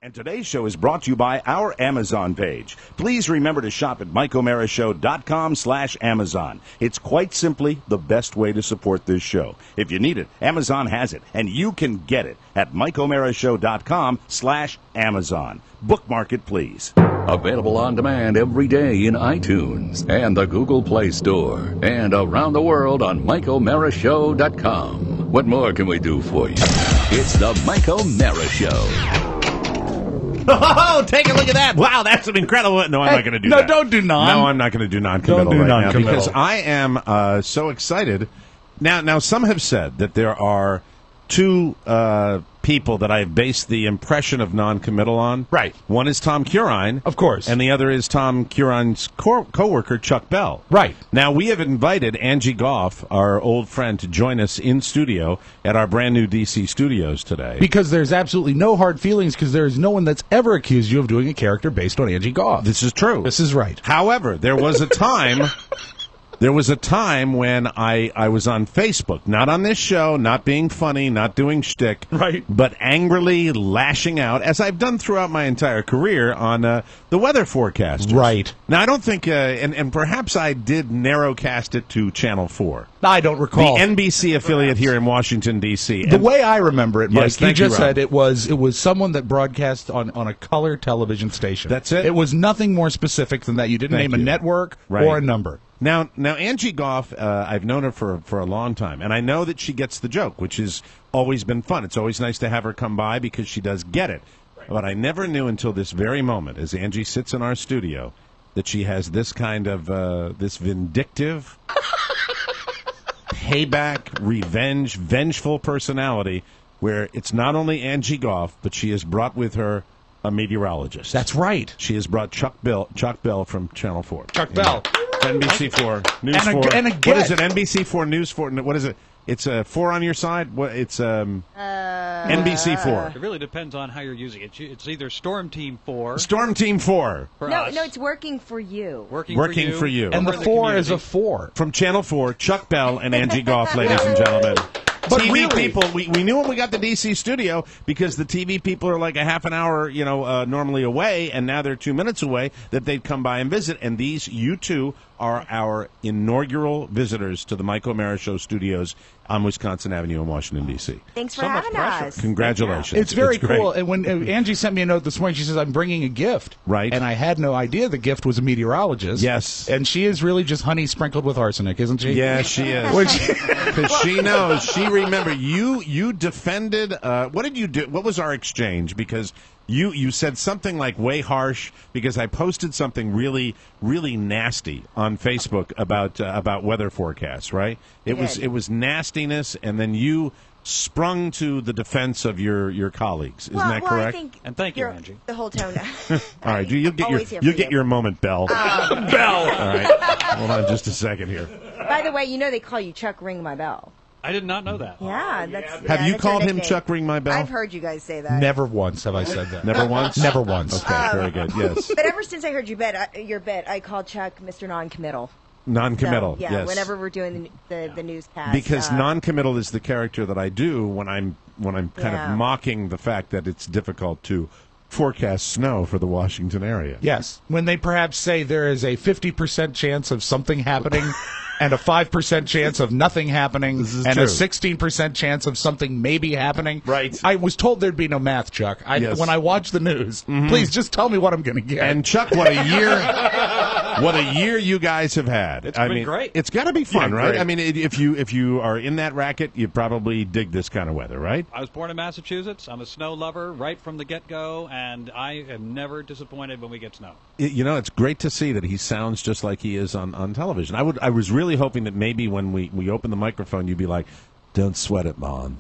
And today's show is brought to you by our Amazon page. Please remember to shop at MikeOMaraShow.com/Amazon. It's quite simply the best way to support this show. If you need it, Amazon has it, and you can get it at MikeOMaraShow.com/Amazon. Bookmark it, please. Available on demand every day in iTunes and the Google Play Store and around the world on MikeOMaraShow.com. What more can we do for you? It's the Mike O'Mara Show. Oh, take a look at that. Wow, that's an incredible... No, I'm not going to do that. No, don't do non. No, I'm not going to do non-committal Don't do right non-committal. now because I am so excited. Now, some have said that there are two people that I've based the impression of non-committal on. Right. One is Tom Curine. Of course. And the other is Tom Curine's co-worker, Chuck Bell. Right. Now, we have invited Angie Goff, our old friend, to join us in studio at our brand new D.C. studios today. Because there's absolutely no hard feelings because there is no one that's ever accused you of doing a character based on Angie Goff. This is true. This is right. However, there was a time... There was a time when I was on Facebook, not on this show, not being funny, not doing shtick, Right. but angrily lashing out, as I've done throughout my entire career, on the weather forecasters. Right. Now, I don't think, and perhaps I did narrowcast it to Channel 4. I don't recall. The NBC affiliate here in Washington, D.C. The way I remember it, Mike, Yes, you thank you, just Rob. said it was someone that broadcast on a color television station. That's it? It was nothing more specific than that. You didn't Thank name you. a network Right. or a number. Now, Angie Goff, I've known her for a long time, and I know that she gets the joke, which has always been fun. It's always nice to have her come by because she does get it. But I never knew until this very moment, as Angie sits in our studio, that she has this kind of this vindictive, payback, revenge, vengeful personality, where it's not only Angie Goff, but she has brought with her a meteorologist. That's right. She has brought Chuck Bell from Channel 4. Chuck Bell. NBC4 News And a- 4. and a What get. is it? NBC4 News 4. What is it? It's a 4 on your side. What? It's NBC4. It really depends on how you're using it. It's either Storm Team 4 Storm Team 4 for No, us, it's working for you. working for you. And over the in 4 is a community. 4. from Channel 4. Chuck Bell and Angie Goff, ladies and gentlemen. But TV really- people, we knew when we got the DC studio because the TV people are like a half an hour, normally away, and now they're 2 minutes away. That they'd come by and visit, and you two are our inaugural visitors to the Mike O'Mara Show studios on Wisconsin Avenue in Washington D.C. Thanks for So much having pressure. us. Congratulations! It's very great. cool. And when Angie sent me a note this morning, she says, I'm bringing a gift. Right. And I had no idea the gift was a meteorologist. Yes. And she is really just honey sprinkled with arsenic, isn't she? Yeah, she is. Because she knows. She remember you defended. What did you do? What was our exchange? Because you said something like way harsh because I posted something really nasty on Facebook about weather forecasts. Right? It was nastiness, and then you sprung to the defense of your colleagues. Isn't that correct? I think And thank you, you're Angie. the whole tone. All right, you'll get Always here you'll for get you. your moment, Bell. Bell. All right, hold on just a second here. By the way, they call you Chuck Ring My Bell. I did not know that. Yeah, that's. Have you that's your called him nickname. Chuck Ring My Bell? I've heard you guys say that. Never once have I said that. Never once. Never once. Okay, very good. Yes. But ever since I heard your bit, I called Chuck Mr. Non-Committal. Non-committal. So, yeah, yes. whenever we're doing the newscast. Because non-committal is the character that I do when I'm kind Yeah. of mocking the fact that it's difficult to forecast snow for the Washington area. Yes. When they perhaps say there is a 50% chance of something happening and a 5% chance of nothing happening This is and true. a 16% chance of something maybe happening. Right. I was told there'd be no math, Chuck. Yes. When I watch the news, please just tell me what I'm going to get. And Chuck, what a year! What a year you guys have had. It's been great. It's got to be fun, Yeah, right? great. I mean, if you are in that racket, you probably dig this kind of weather, right? I was born in Massachusetts. I'm a snow lover right from the get-go, and I am never disappointed when we get snow. It's great to see that he sounds just like he is on television. I was really hoping that maybe when we open the microphone, you'd be like, "Don't sweat it, Mon.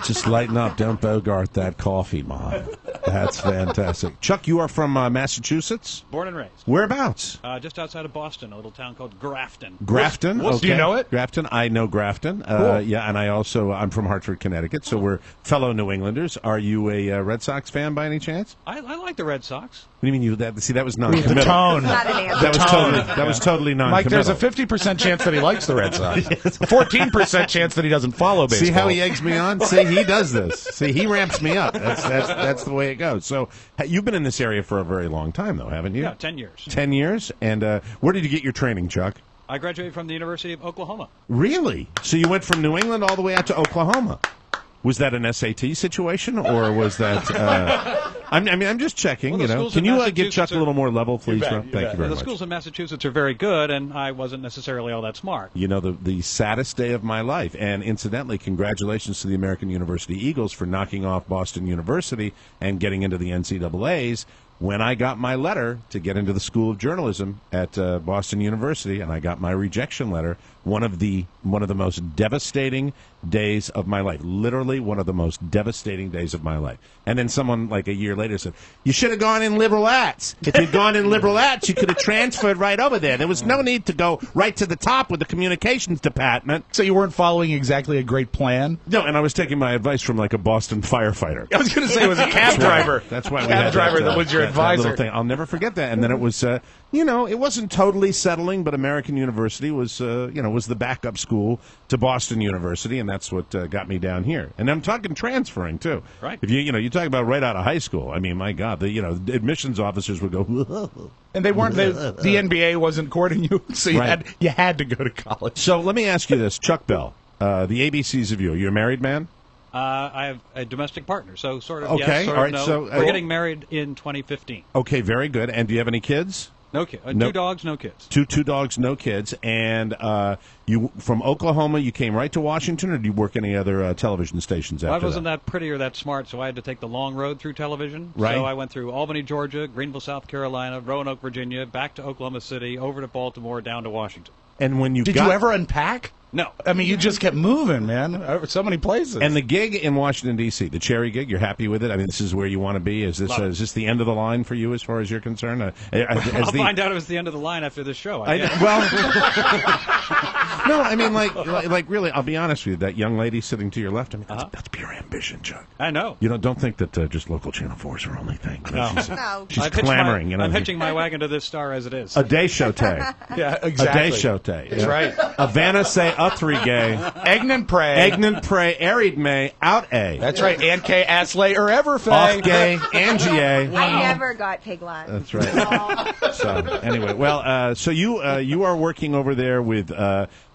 Just lighten up. Don't bogart that coffee, Mon." That's fantastic. Chuck, you are from Massachusetts? Born and raised. Whereabouts? Just outside of Boston, a little town called Grafton. Grafton. Whoops, do you know it? Grafton. I know Grafton. Cool. Yeah, and I'm from Hartford, Connecticut, so we're fellow New Englanders. Are you a Red Sox fan by any chance? I like the Red Sox. What do you mean that was non-committal. The tone. Not an answer. That was totally non-committal. Mike, there's a 50% chance that he likes the Red Sox. 14% chance that he doesn't follow baseball. See how he eggs me on? See, he does this. See, he ramps me up. That's the way it goes. So you've been in this area for a very long time, though, haven't you? Yeah, 10 years. 10 years? And where did you get your training, Chuck? I graduated from the University of Oklahoma. Really? So you went from New England all the way out to Oklahoma? Was that an SAT situation, or was that? I'm just checking. Well, Can you get Chuck a little more level, please? Thank you very The much. schools in Massachusetts are very good, and I wasn't necessarily all that smart. You know, the saddest day of my life. And incidentally, congratulations to the American University Eagles for knocking off Boston University and getting into the NCAAs. When I got my letter to get into the School of Journalism at Boston University, and I got my rejection letter, one of the most devastating days of my life. Literally one of the most devastating days of my life. And then someone like a year later said, "You should have gone in liberal arts. If you'd gone in liberal arts, you could have transferred right over there. There was no need to go right to the top with the communications department." So you weren't following exactly a great plan? No, and I was taking my advice from like a Boston firefighter. I was going to say it was a cab driver. That's why we cab had driver that, that was your that advisor. little thing. I'll never forget that. And then it was, it wasn't totally settling, but American University was, was the backup school to Boston University, and that's what got me down here. And I'm talking transferring too. Right. If you talk about right out of high school. I mean, my God, the admissions officers would go. Whoa. And they weren't. The NBA wasn't courting you, so you had to go to college. So let me ask you this, Chuck Bell, the ABCs of you. Are you a married man? I have a domestic partner, so sort of Okay, yes, sort all of right, no. so, We're getting married in 2015. Okay, very good. And do you have any kids? No kids. No. 2 dogs, no kids. Two dogs, no kids. And you from Oklahoma, you came right to Washington, or did you work any other television stations after I wasn't that pretty or that smart, so I had to take the long road through television. Right. So I went through Albany, Georgia, Greenville, South Carolina, Roanoke, Virginia, back to Oklahoma City, over to Baltimore, down to Washington. And when Did you ever unpack? No. I mean, you just kept moving, man. So many places. And the gig in Washington, D.C., the Cherry gig, you're happy with it? I mean, this is where you want to be? Is this the end of the line for you as far as you're concerned? I'll find out it was the end of the line after this show. No, I mean, like really, I'll be honest with you, that young lady sitting to your left, I mean, that's pure ambition, Chuck. I know. Don't think that just local Channel 4 is her only thing. No. She's clamoring. I'm hitching my wagon to this star as it is. A day shote. Yeah, exactly. A day shote. That's right. Havana say gay. Egnan pray. Egnan pray. Arid may out a. That's right. And K Aslay or ever fay. Off gay. Angie a. I never got pig lines. That's right. So anyway, well, so you are working over there with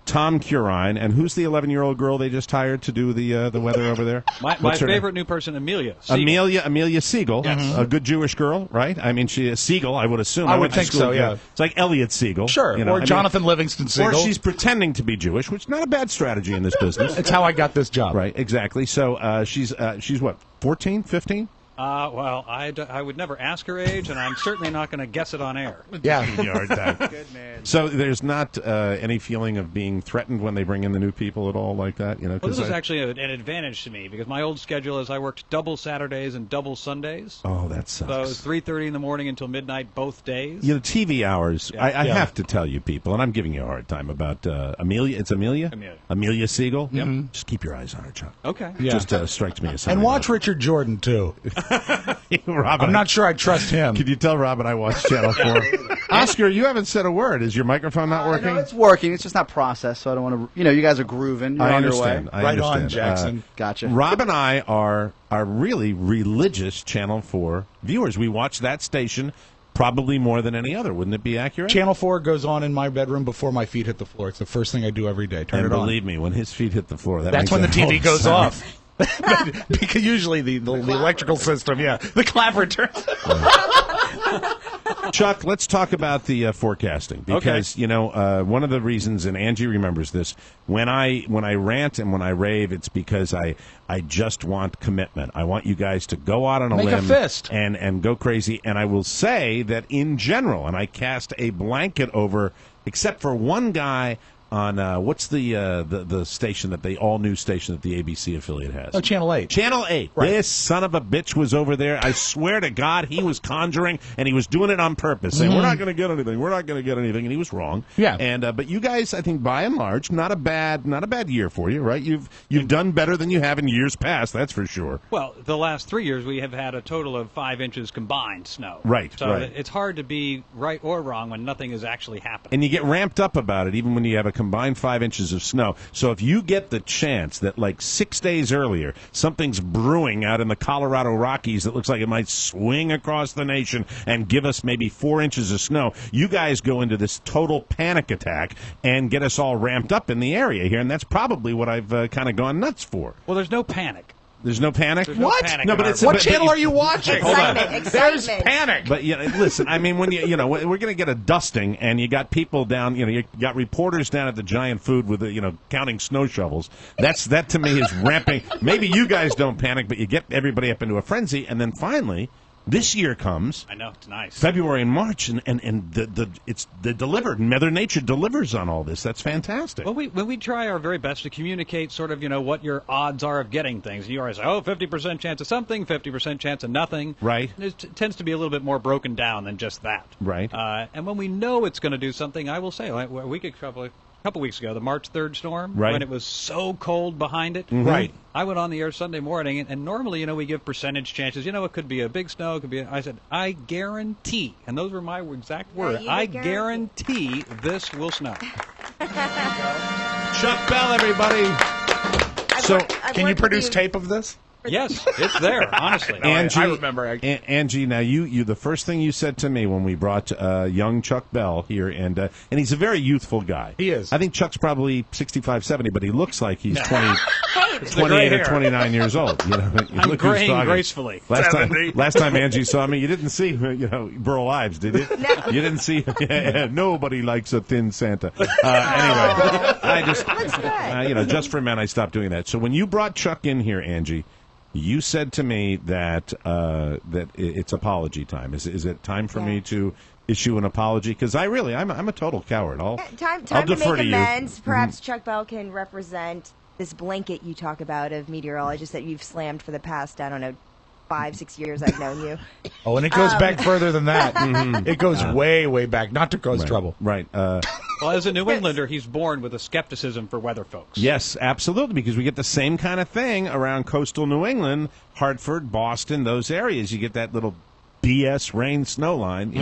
Tom Curine, and who's the 11-year-old girl they just hired to do the weather over there? My favorite new person, Amelia. Siegel. Amelia Siegel, yes. A good Jewish girl, right? I mean, she is Siegel, I would assume. I would think so, yeah. It's like Elliot Siegel. Sure, or Jonathan Livingston Siegel. Or she's pretending to be Jewish, which is not a bad strategy in this business. It's how I got this job. Right, exactly. So she's what, 14, 15? Well, I would never ask her age, and I'm certainly not going to guess it on air. Yeah. Good man. So there's not any feeling of being threatened when they bring in the new people at all like that? Well, this is actually an advantage to me, because my old schedule is I worked double Saturdays and double Sundays. Oh, that sucks. So 3:30 in the morning until midnight both days. The TV hours, I have to tell you people, and I'm giving you a hard time about Amelia. It's Amelia? Amelia Siegel? Yep. Mm-hmm. Just keep your eyes on her, Chuck. Okay. Yeah. Just strikes me as something. And watch Richard Jordan, too. Robin, I'm not sure I trust him. Could you tell Robin I watch Channel 4? Oscar, you haven't said a word. Is your microphone not working? No, it's working. It's just not processed, so I don't want to... you guys are grooving. You're I on your understand. way. I Right understand. on, Jackson. Gotcha. Rob and I are really religious Channel 4 viewers. We watch that station probably more than any other. Wouldn't it be accurate? Channel 4 goes on in my bedroom before my feet hit the floor. It's the first thing I do every day. Turn and it on. believe me, when his feet hit the floor, That's when the TV goes off. Because usually the electrical system, the clapper turns. Chuck, let's talk about the forecasting, because one of the reasons, and Angie remembers this, when I rant and when I rave, it's because I just want commitment. I want you guys to go out on a limb, limb, a fist, and go crazy. And I will say that in general, and I cast a blanket over, except for one guy, on what's the station that the all-new station that the ABC affiliate has? Oh, Channel 8. Channel 8. Right. This son of a bitch was over there. I swear to God, he was conjuring, and he was doing it on purpose, saying, we're not going to get anything, we're not going to get anything, and he was wrong. Yeah. And but you guys, I think, by and large, not a bad year for you, right? You've done better than you have in years past, that's for sure. Well, the last 3 years we have had a total of 5 inches combined snow. Right, So right. it's hard to be right or wrong when nothing is actually happening. And you get ramped up about it even when you have a combined 5 inches of snow. So if you get the chance that like 6 days earlier something's brewing out in the Colorado Rockies that looks like it might swing across the nation and give us maybe 4 inches of snow, you guys go into this total panic attack and get us all ramped up in the area here, and that's probably what I've kind of gone nuts for. Well, there's no panic. There's no panic? There's no panic No, in but our it's What but channel you- are you watching? Hold on. Excitement. There's Excitement. panic. But listen, I mean, when we're going to get a dusting, and you got people down, you got reporters down at the giant food with counting snow shovels. That to me is ramping. Maybe you guys don't panic, but you get everybody up into a frenzy, and then finally, this year comes. I know, it's nice. February and March, and it's delivered. Mother Nature delivers on all this. That's fantastic. Well, when we try our very best to communicate sort of, what your odds are of getting things, you always say, 50% chance of something, 50% chance of nothing. Right. And it tends to be a little bit more broken down than just that. Right. And when we know it's going to do something, I will say, like a couple weeks ago, the March 3rd storm, Right. when it was so cold behind it. Right. I went on the air Sunday morning, and normally, we give percentage chances. It could be a big snow, it could be. I said, I guarantee, and those were my exact words. you I did guarantee this will snow. Chuck Bell, everybody. Can you produce tape of this? Yes, it's there. Honestly, Angie, I remember. Angie, now you the first thing you said to me when we brought young Chuck Bell here, and he's a very youthful guy. He is. I think Chuck's probably 65, 70, but he looks like he's 28 gray or hair. 29 years old. I'm look who's graying talking. gracefully. Last time Angie saw me, you didn't see Burl Ives, did you? No. You didn't see. Nobody likes a thin Santa. Anyway, I just Looks good. just for men, I stopped doing that. So when you brought Chuck in here, Angie, you said to me that it's apology time. Is it time for me to issue an apology? Because I'm a total coward. I'll Time I'll to defer make to you. amends. Perhaps Chuck Bell can represent this blanket you talk about of meteorologists that you've slammed for the past, 5-6 years I've known you. Oh, and it goes back further than that. It goes way, way back, not to cause trouble. Right. Well, as a New Englander, he's born with a skepticism for weather folks. Yes, absolutely, because we get the same kind of thing around coastal New England, Hartford, Boston, those areas. You get that little BS rain snow line,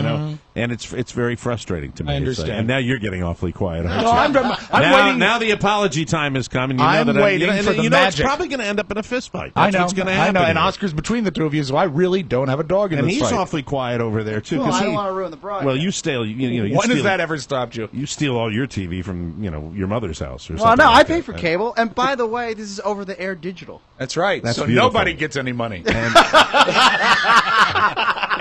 and it's very frustrating to me. I understand. And now you're getting awfully quiet. Aren't No, you? I'm waiting. Now the apology time has come, and you know I'm that waiting for the magic. It's probably going to end up in a fist fight. I That's know. what's going to happen. I know. And here. Oscar's between the two of you, so I really don't have a dog in And this he's fight. awfully quiet over there too. Well, 'cause I don't he- want to ruin the broadcast. Well, you steal. You When steal, has that ever stopped you? You steal all your TV from your mother's house or Well, something. no, like I pay that. for cable. And by the way, this is over-the-air digital. That's right. That's so beautiful. nobody gets any money.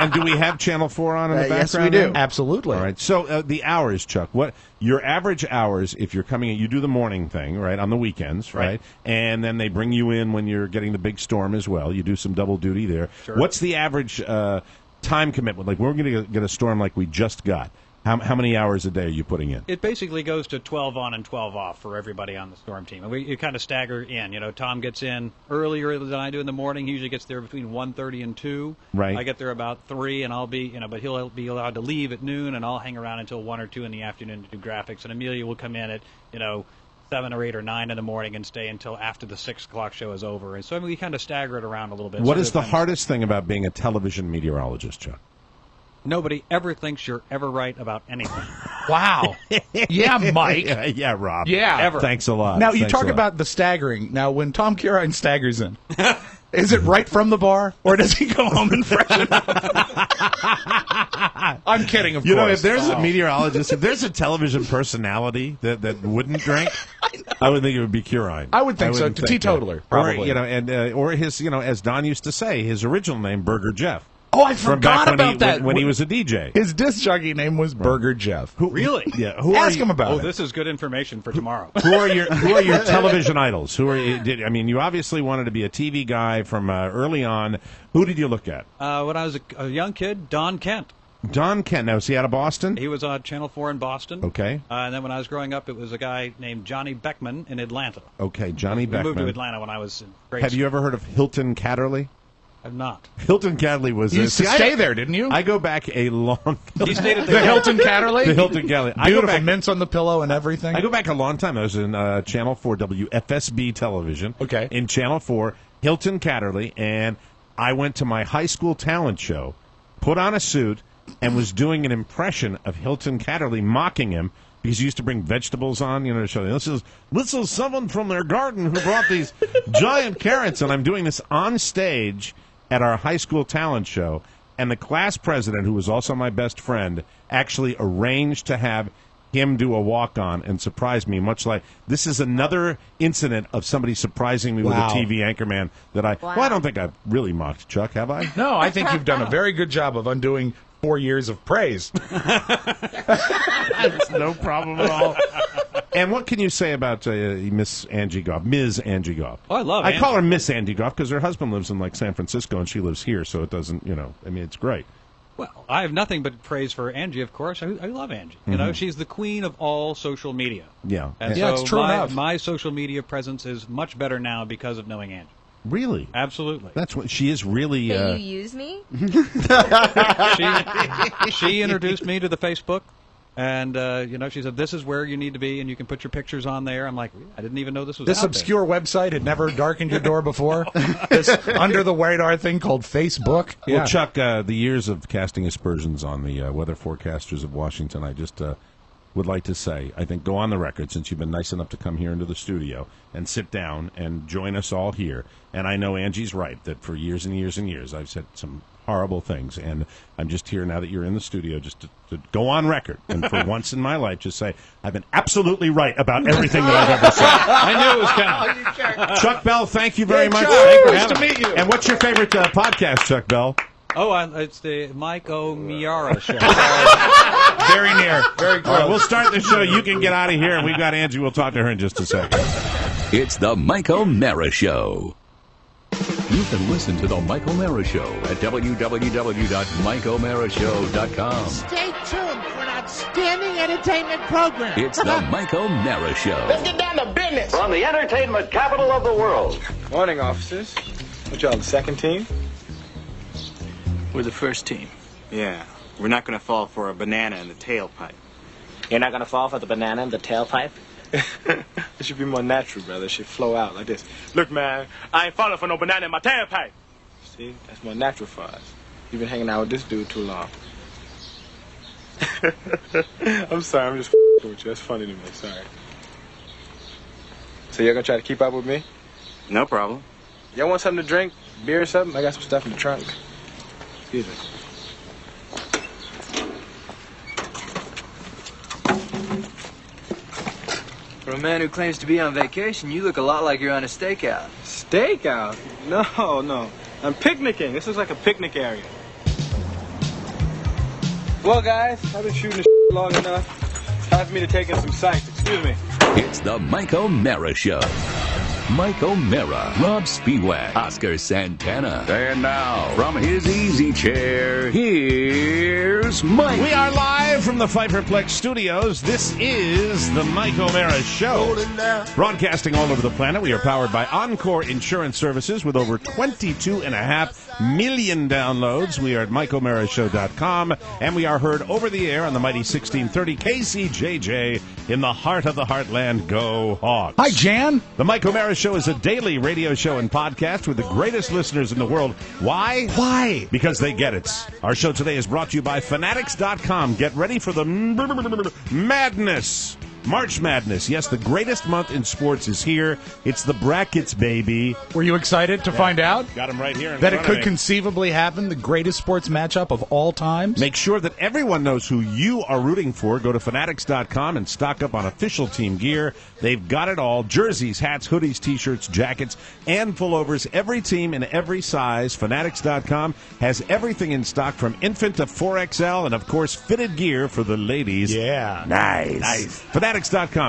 And do we have Channel 4 on in the background? yes, we do. now? Absolutely. All right. So the hours, Chuck. What your average hours if you're coming in? You do the morning thing, right, on the weekends, right? And then they bring you in when you're getting the big storm as well. You do some double duty there. Sure. What's the average time commitment? Like we're going to get a storm like we just got. How many hours a day are you putting in? It basically goes to 12 on and 12 off for everybody on the storm team. And you kind of stagger in. Tom gets in earlier than I do in the morning. He usually gets there between 1:30 and 2. Right. I get there about 3, and I'll be, but he'll be allowed to leave at noon, and I'll hang around until 1 or 2 in the afternoon to do graphics. And Amelia will come in at, 7 or 8 or 9 in the morning and stay until after the 6 o'clock show is over. And so we kind of stagger it around a little bit. What So is the that hardest thing about being a television meteorologist, Chuck? nobody ever thinks you're ever right about anything. Wow. Yeah, Mike. yeah, Rob. Yeah. Ever. Thanks a lot. Now, you Thanks talk a lot. about the staggering. Now, when Tom Curine staggers in, is it right from the bar, or does he go home and freshen up? I'm kidding, of course. If there's a meteorologist, if there's a television personality that wouldn't drink, I would think it would be Curine. I would think so. wouldn't To teetotaler, probably. Or his, as Don used to say, his original name, Burger Jeff. Oh, I From forgot back about that. when he was a DJ. His disc jockey name was Burger Jeff. Really? Yeah. Who Ask are him about Oh, it. this is good information for tomorrow. Who are your television idols? Who are you? You obviously wanted to be a TV guy from early on. Who did you look at? When I was a young kid, Don Kent. Don Kent. Now, is he out of Boston? He was on Channel 4 in Boston. Okay. And then when I was growing up, it was a guy named Johnny Beckman in Atlanta. Okay, Johnny We Beckman. moved to Atlanta when I was in grade Have you ever heard of Hilton Catterley? I've not. Hilton Catterley was... You used to stay there, didn't you? I go back a long... He stayed at the Hilton Catterley? The Hilton Catterley. I go Beautiful back, mints on the pillow and everything. I go back a long time. I was in Channel 4 WFSB television. Okay. In Channel 4, Hilton Catterley, and I went to my high school talent show, put on a suit, and was doing an impression of Hilton Catterley, mocking him because he used to bring vegetables on, to show them. This is someone from their garden who brought these giant carrots, and I'm doing this on stage at our high school talent show, and the class president, who was also my best friend, actually arranged to have him do a walk-on and surprise me, much like this is another incident of somebody surprising me with a TV anchorman that well, I don't think I've really mocked Chuck, have I? No, I think you've done a very good job of undoing 4 years of praise. That's no problem at all. And what can you say about Miss Angie Goff, Ms. Angie Goff? Oh, I love I Angie. call her Miss Angie Goff because her husband lives in San Francisco and she lives here, so it doesn't, it's great. Well, I have nothing but praise for Angie, of course. I love Angie. She's the queen of all social media. Yeah. And Yeah, so it's true enough. my social media presence is much better now because of knowing Angie. Really? Absolutely. That's what she is really. Can you use me? She introduced me to the Facebook, and she said, "This is where you need to be, and you can put your pictures on there." I'm like, I didn't even know this was This out obscure website had never darkened your door before? This under-the-radar thing called Facebook? Well, Chuck, the years of casting aspersions on the weather forecasters of Washington, I just would like to say, I think, go on the record, since you've been nice enough to come here into the studio and sit down and join us all here. And I know Angie's right, that for years and years and years I've said some horrible things, and I'm just here now that you're in the studio just to go on record and for once in my life just say I've been absolutely right about everything that I've ever said. I knew it was coming. Chuck Bell, thank you very much. Chuck, Thanks for nice having to me. meet you. And what's your favorite podcast, Chuck Bell? Oh, it's the Mike O'Meara show. Very near. Very close. All right, we'll start the show. You can get out of here, and we've got Angie. We'll talk to her in just a second. It's the Mike O'Meara Show. You can listen to the Mike O'Meara Show at www.mikeomearashow.com. Stay tuned for an outstanding entertainment program. It's the Mike O'Meara Show. Let's get down to business. From the entertainment capital of the world. Morning, officers. What y'all, the second team? We're the first team. Yeah. We're not going to fall for a banana in the tailpipe. You're not going to fall for the banana in the tailpipe? It should be more natural, brother. It should flow out like this. Look, man, I ain't falling for no banana in my tailpipe. See? That's more natural for us. You've been hanging out with this dude too long. I'm sorry. I'm just with you. That's funny to me. Sorry. So you're going to try to keep up with me? No problem. Y'all want something to drink? Beer or something? I got some stuff in the trunk. Excuse me. For a man who claims to be on vacation, you look a lot like you're on a stakeout. Stakeout? No. I'm picnicking. This is like a picnic area. Well, guys, I've been shooting this long enough. It's time for me to take in some sights. Excuse me. It's the Mike O'Meara Show. Mike O'Meara, Rob Spiewak, Oscar Santana. And now, from his easy chair, here's Mike. We are live from the Pfeifferplex Studios. This is the Mike O'Meara Show. Broadcasting all over the planet, we are powered by Encore Insurance Services with over 22.5 million downloads. We are at MikeO'MearaShow.com, and we are heard over the air on the mighty 1630 KCJJ in the heart of the heartland. Go Hawks. Hi, Jan. The Mike O'Meara Show is a daily radio show and podcast with the greatest listeners in the world. Why? Why? Because they get it. Our show today is brought to you by Fanatics.com. Get ready for the madness. March Madness. Yes, the greatest month in sports is here. It's the brackets, baby. Were you excited to find out Got him right here. that it could conceivably happen, the greatest sports matchup of all times? Make sure that everyone knows who you are rooting for. Go to Fanatics.com and stock up on official team gear. They've got it all. Jerseys, hats, hoodies, T-shirts, jackets, and pullovers. Every team in every size. Fanatics.com has everything in stock from infant to 4XL and, of course, fitted gear for the ladies. Yeah. Nice. Fanatics.com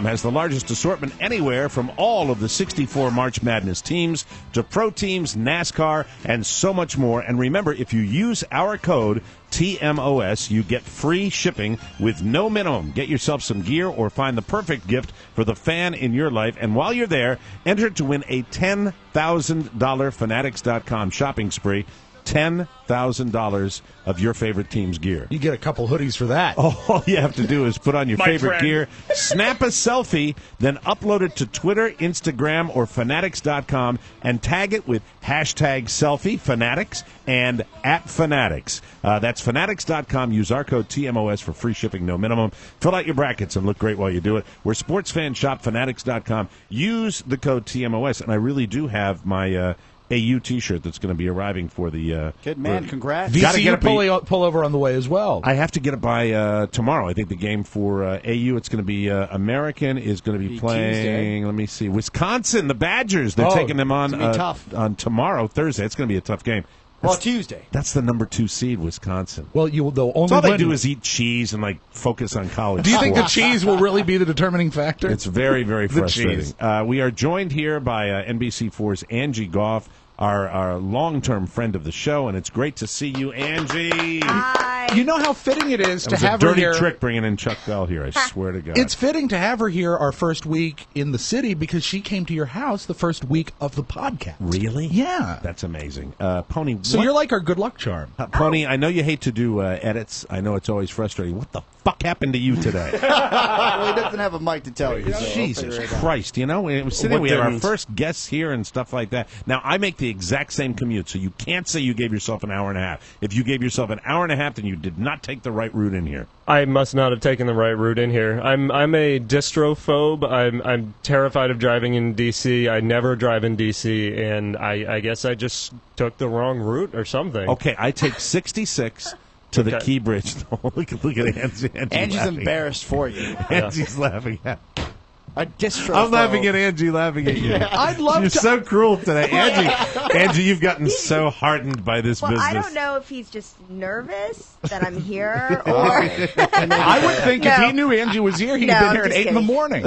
has the largest assortment anywhere, from all of the 64 March Madness teams to pro teams, NASCAR, and so much more. And remember, if you use our code TMOS. You get free shipping with no minimum. Get yourself some gear or find the perfect gift for the fan in your life. And while you're there, enter to win a $10,000 Fanatics.com shopping spree. $10,000 of your favorite team's gear. You get a couple hoodies for that. All you have to do is put on your My favorite friend. gear, snap a selfie, then upload it to Twitter, Instagram, or Fanatics.com, and tag it with hashtag selfie, Fanatics, and @Fanatics. That's Fanatics.com. Use our code TMOS for free shipping, no minimum. Fill out your brackets and look great while you do it. We're sports fans shop, Fanatics.com. Use the code TMOS, and I really do have my AU T-shirt that's going to be arriving for the. Good man, congrats. Gotta get VCU it pull over on the way as well. I have to get it by tomorrow. I think the game for AU, it's going to be American is going to be playing. Tuesday. Let me see, Wisconsin, the Badgers. They're taking them on it's gonna be tough. on tomorrow, Thursday. It's going to be a tough game. Well, Tuesday. That's the number 2 seed, Wisconsin. Well, they'll only So all they win. do is eat cheese and focus on college. Do you think the sports. cheese will really be the determining factor? It's very, very The frustrating. cheese. We are joined here by NBC4's Angie Goff, our long-term friend of the show, and it's great to see you, Angie. Hi. You know how fitting it is That to was a have her dirty here. trick bringing in Chuck Bell here, I swear to God. It's fitting to have her here our first week in the city because she came to your house the first week of the podcast. Really? Yeah. That's amazing. Pony, So you're like our good luck charm. Pony, I know you hate to do edits. I know it's always frustrating. What the fuck happened to you today? Well, he doesn't have a mic to tell you. So we'll Jesus figure it out. Christ, it was sitting, we had our first guests here and stuff like that. Now, I make the exact same commute, so you can't say you gave yourself an hour and a half. If you gave yourself an hour and a half, then you did not take the right route in here. I must not have taken the right route in here. I'm a distrophobe. I'm terrified of driving in D.C. I never drive in D.C., and I guess I just took the wrong route or something. Okay, I take 66 to the Okay. Key Bridge. look at Angie. Angie's laughing. embarrassed for you. Angie's laughing at A distro. I'm laughing at Angie laughing at you. I'd love You're to. so cruel today. Angie, you've gotten so hardened by this Well, business. I don't know if he's just nervous that I'm here or. I would think if No. he knew Angie was here, he'd No, have been I'm here at just 8 in the kidding. morning.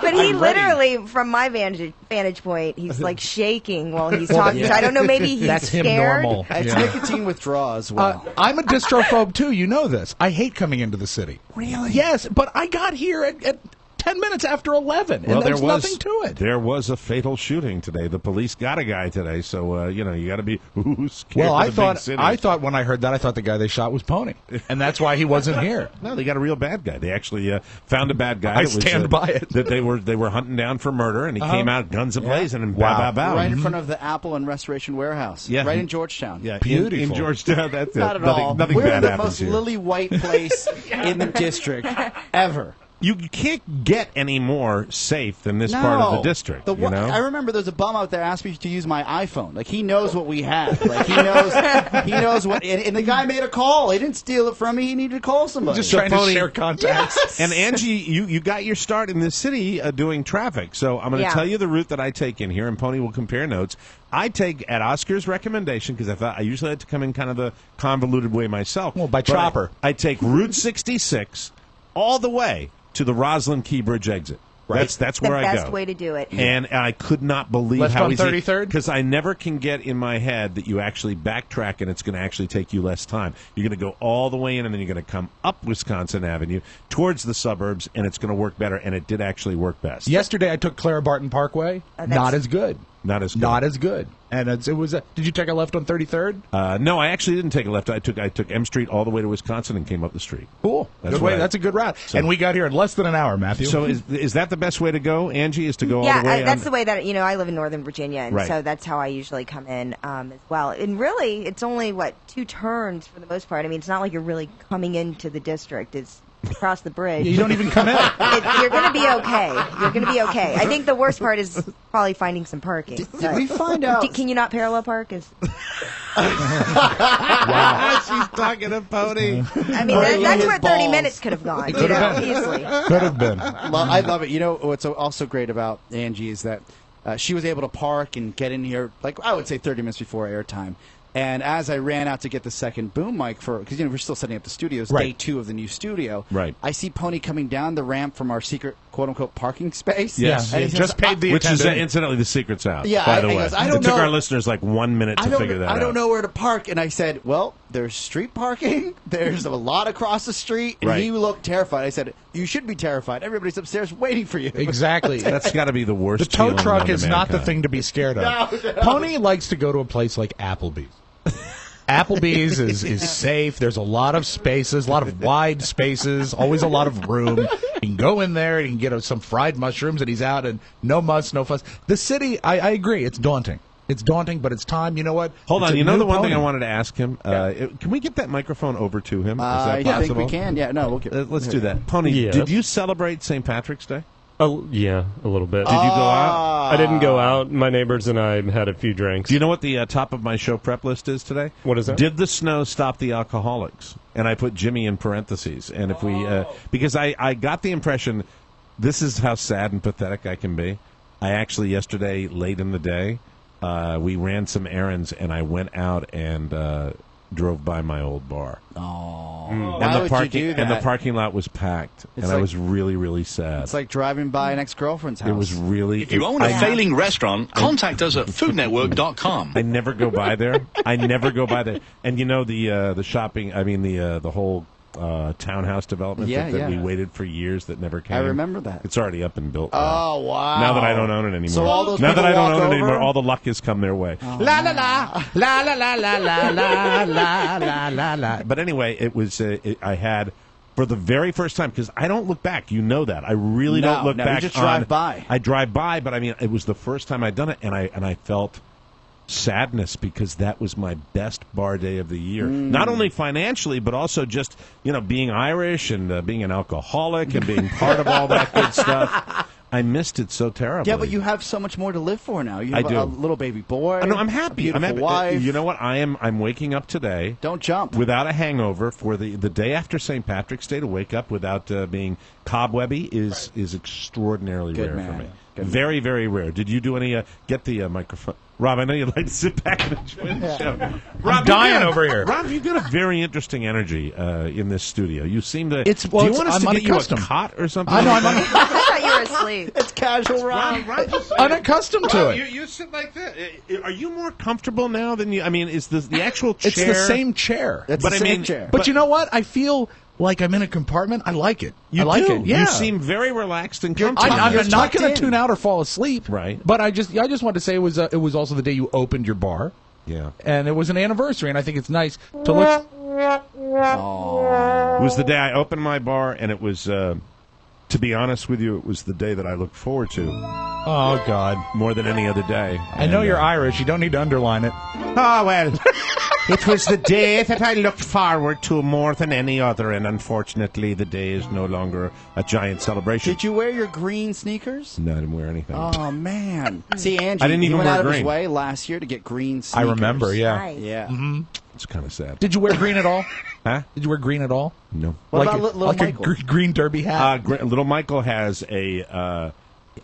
But he literally, from my vantage point, he's like shaking while he's talking. So I don't know, maybe he's That's him scared. normal. It's Yeah. nicotine withdrawal as well. I'm a distrophobe too. You know this. I hate coming into the city. Really? Yes, but I got here at 10 minutes after 11, and Well, there's nothing to it. There was a fatal shooting today. The police got a guy today, so you got to be scared. Well, of I the thought big city. I thought when I heard that, I thought the guy they shot was Pony, and that's why he wasn't here. No, they got a real bad guy. They actually found a bad guy. I that was, stand by it. That they were hunting down for murder, and he came out guns a blazing and Wow. bow, bow, bow. Right in front of the Apple and Restoration Warehouse. Yeah. Right in Georgetown. Yeah, Beautiful. in Georgetown. That's Not it. at all. Nothing We're bad the happens most here. lily white place in the district ever. You can't get any more safe than this part of the district. The you know? I remember there's a bum out there asked me to use my iPhone. Like he knows what we have. Like he knows what. And the guy made a call. He didn't steal it from me. He needed to call somebody. Just trying to Pony- share contacts. And Angie, you got your start in this city doing traffic. So I'm going to Yeah. tell you the route that I take in here, and Pony will compare notes. I take, at Oscar's recommendation, because I thought I usually had to come in kind of the convoluted way myself. Well, by But chopper. I take Route 66 all the way to the Roslyn Key Bridge exit. Right. That's The where I go. best way to do it. And I could not believe Left how on easy. 33rd? Because I never can get in my head that you actually backtrack and it's going to actually take you less time. You're going to go all the way in and then you're going to come up Wisconsin Avenue towards the suburbs and it's going to work better. And it did actually work best. Yesterday, I took Clara Barton Parkway. that's- Not as good. Not as good. Not as good. And it was. Did you take a left on 33rd? No, I actually didn't take a left. I took M Street all the way to Wisconsin and came up the street. Cool. That's Good what way. I- That's a good route. So- And we got here in less than an hour, Matthew. So is that the best way to go, Angie? Is to go all Yeah, the way? that's on- the way that I live in Northern Virginia, and Right. so that's how I usually come in as well. And really, it's only 2 turns for the most part. I mean, it's not like you're really coming into the district. It's across the bridge. you don't even come in. You're going to be okay. You're going to be okay. I think the worst part is probably finding some parking. Did we find out? Can you not parallel park? She's talking to Pony. I mean, that's where 30 minutes could have gone. Could have been. Easily. Could have been. I love it. You know what's also great about Angie is that she was able to park and get in here, like I would say 30 minutes before airtime. And as I ran out to get the second boom mic because we're still setting up the studios, Right. day 2 of the new studio. Right. I see Pony coming down the ramp from our secret quote unquote parking space. Yes. And Yeah, he just says, paid the Which is attendant. incidentally the secret's out. Yeah, by the he way, goes, I don't it took know. our listeners like 1 minute to figure that out. I don't know where to park. And I said, well, there's street parking. There's a lot across the street. And Right. he looked terrified. I said, you should be terrified. Everybody's upstairs waiting for you. Exactly. That's got to be the worst. The tow feeling truck known is to not the mankind. thing to be scared of. No. Pony likes to go to a place like Applebee's. Applebee's is safe. There's a lot of spaces, a lot of wide spaces, always a lot of room. You can go in there, you can get some fried mushrooms, and he's out, and no muss, no fuss. The city, I agree, it's daunting. It's daunting, but it's time. You know what? Hold It's on. a You know new the one Pony. thing I wanted to ask him? Can we get that microphone over to him? Is that I possible? think we can. Yeah, no, we'll get Let's do that. Pony, Yes. did you celebrate St. Patrick's Day? Yeah, a little bit. Did you go out? I didn't go out. My neighbors and I had a few drinks. Do you know what the top of my show prep list is today? What is that? Did the snow stop the alcoholics? And I put Jimmy in parentheses. And if we, because I got the impression, this is how sad and pathetic I can be. I actually yesterday, late in the day, we ran some errands, and I went out and drove by my old bar. Oh, And why the would parking you do that? and the parking lot was packed, and I like- was really, really sad. It's like driving by an ex-girlfriend's house. It was really. If you own a failing restaurant, contact us at foodnetwork.com. I never go by there. I never go by there. And you know the shopping. I mean the whole townhouse development Yeah, that yeah. we waited for years that never came. I remember that. It's already up and built. Oh, wow. Now that I don't own it anymore. So all those now that people I don't walk own it anymore, over? all the luck has come their way. Oh. La la la la la la la la la la la la la. But anyway, it was. I had. For the very first time, because I don't look back, you know that. I really don't look No, back. you just drive by. I drive by, but I mean, it was the first time I'd done it, and I felt sadness because that was my best bar day of the year. Not only financially, but also just being Irish and being an alcoholic and being part of all that good stuff. I missed it so terribly. Yeah, but you have so much more to live for now. You have I do. a little baby boy. No, I'm happy. A I'm beautiful happy. wife. You know what? I'm waking up today. Don't jump. Without a hangover for the day after St. Patrick's Day. To wake up without being cobwebby is extraordinarily Good rare man. for me. Good man. Very, very rare. Did you do any? Get the microphone, Rob. I know you'd like to sit back and enjoy the show. Rob, dying you've got over here. Rob, you've got a very interesting energy in this studio. You seem to. It's- do well, you it's- want us I'm to get you a unaccustomed. cot or something? I know, like I'm that? I thought you were asleep. It's casual, Rob. Rob, just- Unaccustomed to Oh, it. you sit like that. Are you more comfortable now than you? I mean, is the actual chair? It's the same chair. It's But the I same mean- chair. But you know what? I feel like I'm in a compartment. I like it. You I like do. it. Yeah. You seem very relaxed and You're comfortable. I'm You're not tucked going to in. tune out or fall asleep. Right. But I just want to say it was also the day you opened your bar, Yeah. and it was an anniversary, and I think it's nice to look. It was the day I opened my bar, and it was, to be honest with you, it was the day that I looked forward to Oh God! more than any other day. I know you're Irish. You don't need to underline it. Oh, well, it was the day that I looked forward to more than any other, and unfortunately, the day is no longer a giant celebration. Did you wear your green sneakers? No, I didn't wear anything. Oh man! See, Angie, I didn't he even went wear out of his green. way last year to get green I sneakers. remember. Yeah. Nice. Yeah. It's kind of sad. Did you wear green at all? Huh? Did you wear green at all? No. What like about little like Michael? a green derby hat? Little Michael has a.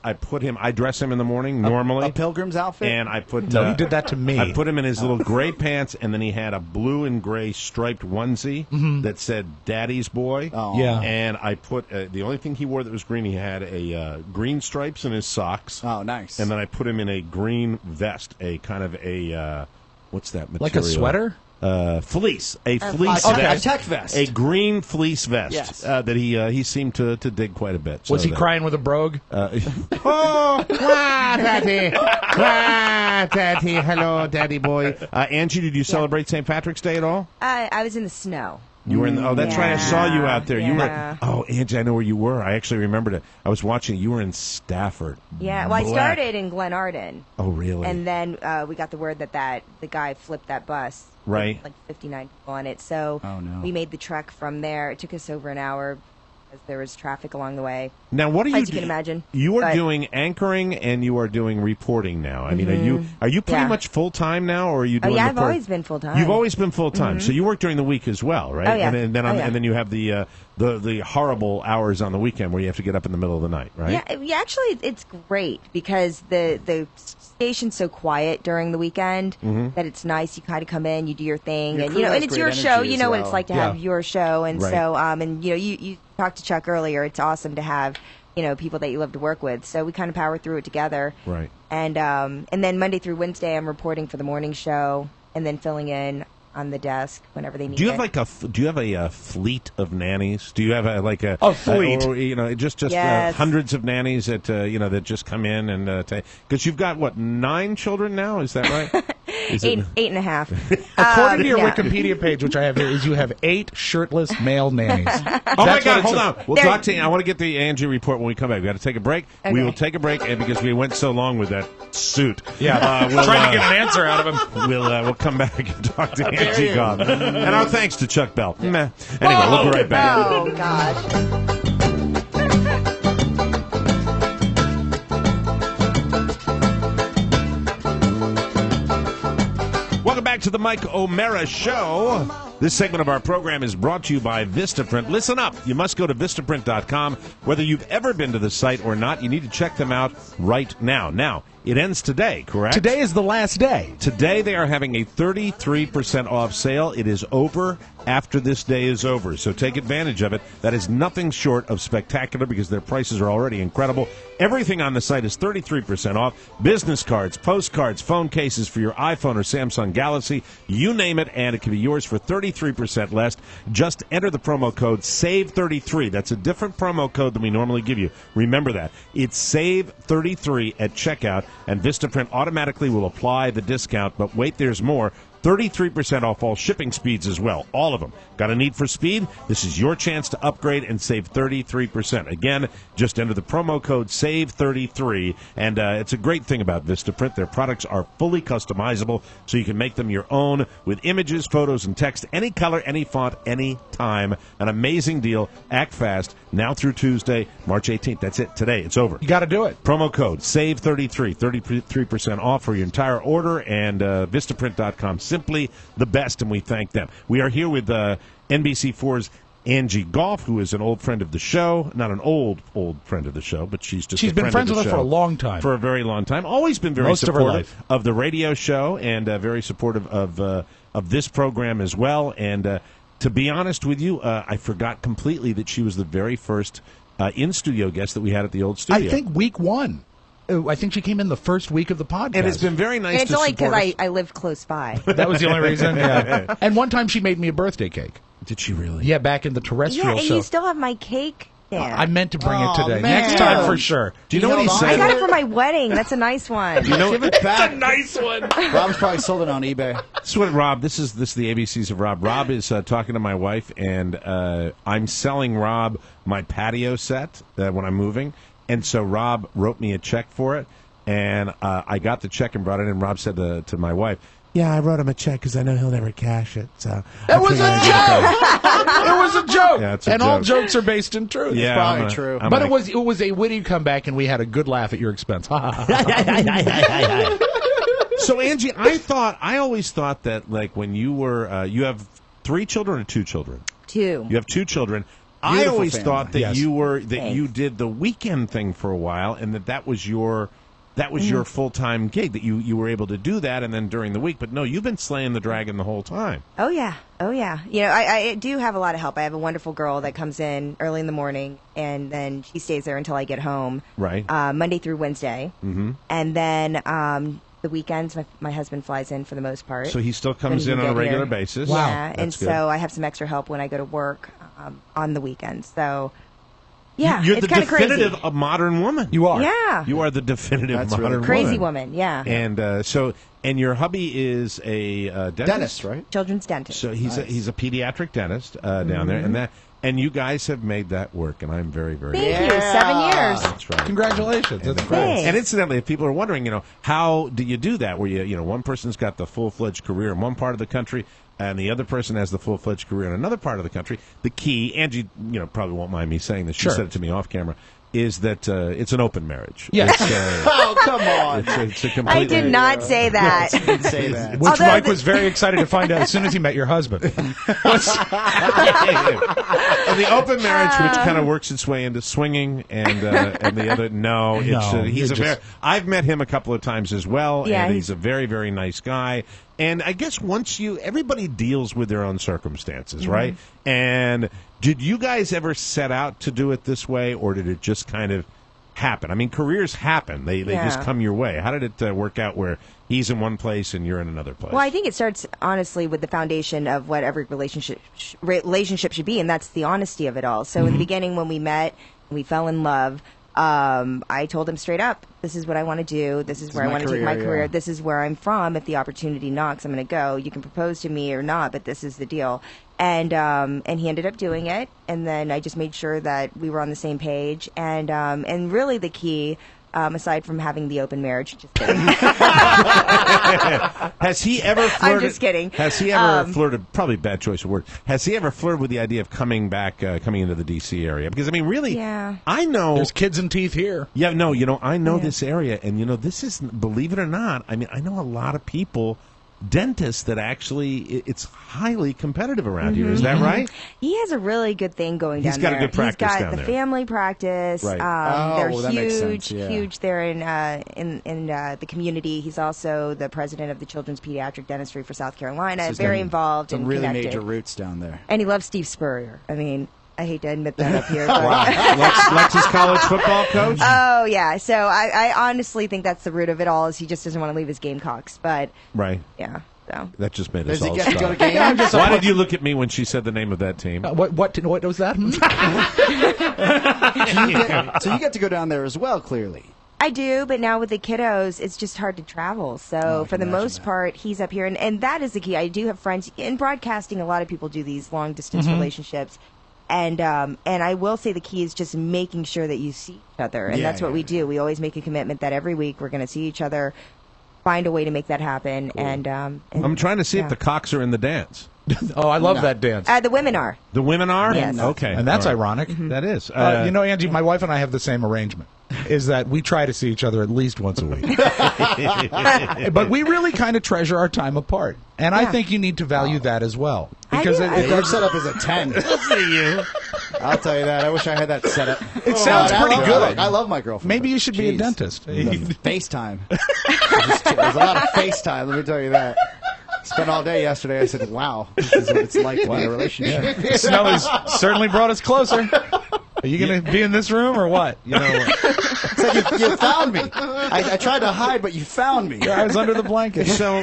I dress him in the morning normally. A pilgrim's outfit? And I put. No, you did that to me. I put him in his little gray pants, and then he had a blue and gray striped onesie that said "Daddy's Boy." Oh. Yeah. And I put the only thing he wore that was green. He had a green stripes in his socks. Oh, nice. And then I put him in a green vest, a kind of a what's that material? Like a sweater? Fleece, a fleece Okay. vest, A tech vest. a green fleece vest. Yes. That he seemed to dig quite a bit. Was So he that- crying with a brogue? Oh, Daddy, Daddy, hello, Daddy boy. Angie, did you celebrate St. Patrick's Day at all? I was in the snow. You were in. Oh, that's right. I saw you out there. You Yeah. were. Oh, Angie, I know where you were. I actually remembered it. I was watching. You were in Stafford. Yeah, well, I Black. started in Glenarden, Oh, really? and then we got the word that the guy flipped that bus. Right. With, like 59 people on it. So Oh, no. we made the trek from there. It took us over an hour because there was traffic along the way. Now, what are you? As you can imagine. You are But- doing anchoring and you are doing reporting now. I mean, are you pretty Yeah. much full time now, or are you Oh, doing? yeah, the I've part- always been full-time. You've always been full time, so you work during the week as well, right? Oh, yeah. And then Oh, yeah. and then you have the horrible hours on the weekend where you have to get up in the middle of the night, right? Yeah, actually, it's great because the station's so quiet during the weekend that it's nice. You kind of come in, you do your thing, Your and crew has and it's great your energy show. as You know what well. it's like to Yeah. have your show, and Right. so and you talked to Chuck earlier. It's awesome to have people that you love to work with. So we kind of power through it together. Right. And then Monday through Wednesday, I'm reporting for the morning show, and then filling in on the desk whenever they need it. Do you have a fleet of nannies? Do you have a fleet? Or, just Yes. hundreds of nannies that that just come in and because you've got what 9 children now? Is that right? Eight and a half. According to your yeah. Wikipedia page, which I have here, is you have 8 shirtless male nannies. Oh my God! Hold on. We'll They're- talk to you. I want to get the Angie report when we come back. We got to take a break. We Okay. will take a break, and because we went so long with that suit, Yeah, we'll, trying to get an answer out of him. we'll come back and talk to Angie Goff. And our thanks to Chuck Bell. Meh. Anyway, we'll be right back. Oh, gosh. Welcome back to the Mike O'Mara Show. This segment of our program is brought to you by Vistaprint. Listen up. You must go to Vistaprint.com. Whether you've ever been to the site or not, you need to check them out right now. Now, it ends today, correct? Today is the last day. Today they are having a 33% off sale. It is over after this day is over, so take advantage of it. That is nothing short of spectacular because their prices are already incredible. Everything on the site is 33% off. Business cards, postcards, phone cases for your iPhone or Samsung Galaxy, you name it, and it can be yours for 33% less. Just enter the promo code SAVE33. That's a different promo code than we normally give you. Remember that. It's SAVE33 at checkout, and Vistaprint automatically will apply the discount. But wait, there's more. 33% off all shipping speeds as well. All of them. Got a need for speed? This is your chance to upgrade and save 33%. Again, just enter the promo code SAVE33. And it's a great thing about Vistaprint. Their products are fully customizable, so you can make them your own with images, photos, and text. Any color, any font, any time. An amazing deal. Act fast. Now through Tuesday, March 18th. That's it. Today. It's over. You got to do it. Promo code SAVE33. 33% off for your entire order. And Vistaprint.com. Simply the best, and we thank them. We are here with NBC4's Angie Goff, who is an old friend of the show. Not an old friend of the show, but she's just She's a been friends of with the us for show a long time. For a very long time. Always been very Most of her supportive life. of the radio show and very supportive of this program as well. And to be honest with you, I forgot completely that she was the very first in-studio guest that we had at the old studio. I think week 1. I think she came in the first week of the podcast. And it's been very nice And it's to only support because us. I live close by. That was the only reason. Yeah. And one time she made me a birthday cake. Did she really? Yeah, back in the terrestrial Yeah, and show. you still have my cake there. I meant to bring it today. man. Next time for sure. Do you know what he I said? got it for my wedding. That's a nice one. You know, Give it back. Nice one. Rob's probably sold it on eBay. This is what Rob. This is the ABCs of Rob. Rob is talking to my wife, and I'm selling Rob my patio set when I'm moving, and so Rob wrote me a check for it, and I got the check and brought it in. Rob said to my wife, "Yeah, I wrote him a check because I know he'll never cash it." So It was a joke. It was a joke. Yeah, it's a and all joke. jokes are based in truth. Yeah, probably I'm true. I'm But like- it was a witty comeback, and we had a good laugh at your expense. So Angie, I always thought that like when you were you have 3 children or 2 children? 2. You have 2 children. I Beautiful always family. thought that Yes. Thanks. you did the weekend thing for a while, and that was your your full time gig, that you were able to do that, and then during the week. But no, you've been slaying the dragon the whole time. Oh yeah, oh yeah. You know, I do have a lot of help. I have a wonderful girl that comes in early in the morning, and then she stays there until I get home. Right. Monday through Wednesday, and then the weekends my husband flies in for the most part. So he still comes When in he on a can get regular here. basis. Yeah, and That's good. so I have some extra help when I go to work on the weekends. So yeah, You're it's the kind of crazy. definitive modern woman. You are. Yeah, You are the definitive That's modern really crazy woman. woman. Yeah, And and your hubby is a dentist. Dentist, right? children's dentist. So he's a pediatric dentist down there, and you guys have made that work, and I'm very, very Thank happy. you. 7 years. That's right. Congratulations. That's great. Thanks. And incidentally, if people are wondering, how do you do that? Where one person's got the full-fledged career in one part of the country, and the other person has the full-fledged career in another part of the country. The key, Angie, probably won't mind me saying this. She Sure. said it to me off camera. Is that it's an open marriage? Yes. It's, Oh, come on. it's a I completely. did not say that. Didn't say that. Which Although Mike the- was very excited to find out as soon as he met your husband. And the open marriage, which kind of works its way into swinging, and the other, no, he's you're just- I've met him a couple of times as well, Yeah, and he's a very, very nice guy. And I guess everybody deals with their own circumstances, right? And did you guys ever set out to do it this way, or did it just kind of happen? I mean, careers happen. They just come your way. How did it work out where he's in one place and you're in another place? Well, I think it starts, honestly, with the foundation of what every relationship should be, and that's the honesty of it all. So in the beginning, when we met, we fell in love, I told him straight up, this is what I want to do. This is where I want to take my career. Yeah. This is where I'm from. If the opportunity knocks, I'm going to go. You can propose to me or not, but this is the deal. And he ended up doing it. And then I just made sure that we were on the same page. And really the key, aside from having the open marriage, just kidding. Has he ever flirted? I'm just kidding. Has he ever flirted? Probably bad choice of word. Has he ever flirted with the idea of coming into the D.C. area? Because I mean, really, I know there's kids and teeth here. Yeah, no, I know this area, and this is, believe it or not, I mean, I know a lot of people. Dentists that actually it's highly competitive around here. Is that right? He has a really good thing going down there. He's got a good practice He's got down the there. family practice. Right. They're that makes sense, huge there in the community. He's also the president of the Children's Pediatric Dentistry for South Carolina. he's Very got involved some and really connected. major roots down there. And he loves Steve Spurrier. I mean, I hate to admit that up here. But Lex's college football coach? Oh, yeah. So I honestly think that's the root of it all, is he just doesn't want to leave his Gamecocks. But, right. Yeah. So. That just made us Does he all get to go stop. to games? Why did you look at me when she said the name of that team? What was that? So you get to go down there as well, clearly. I do, but now with the kiddos, it's just hard to travel. So for the most part, he's up here, and that is the key. I do have friends in broadcasting. A lot of people do these long distance relationships, and I will say the key is just making sure that you see each other, and that's what we do. We always make a commitment that every week we're going to see each other, find a way to make that happen, and I'm trying to see if the cocks are in the dance. Oh, I love that dance. The women are. The women are? Yes. Okay. And that's All right. ironic. That is. Angie, my wife and I have the same arrangement, is that we try to see each other at least once a week. But we really kind of treasure our time apart. And I think you need to value that as well. Because Your setup is a 10. We'll see you. I'll tell you that. I wish I had that setup. It sounds pretty good. I love my girlfriend. Maybe you should be a dentist. FaceTime. There's a lot of FaceTime, let me tell you that. Spent all day yesterday. I said, wow, this is what it's like to be in a relationship. Yeah. Snow has certainly brought us closer. Are you going to be in this room or what? It's like you found me. I tried to hide, but you found me. Yeah, I was under the blanket. So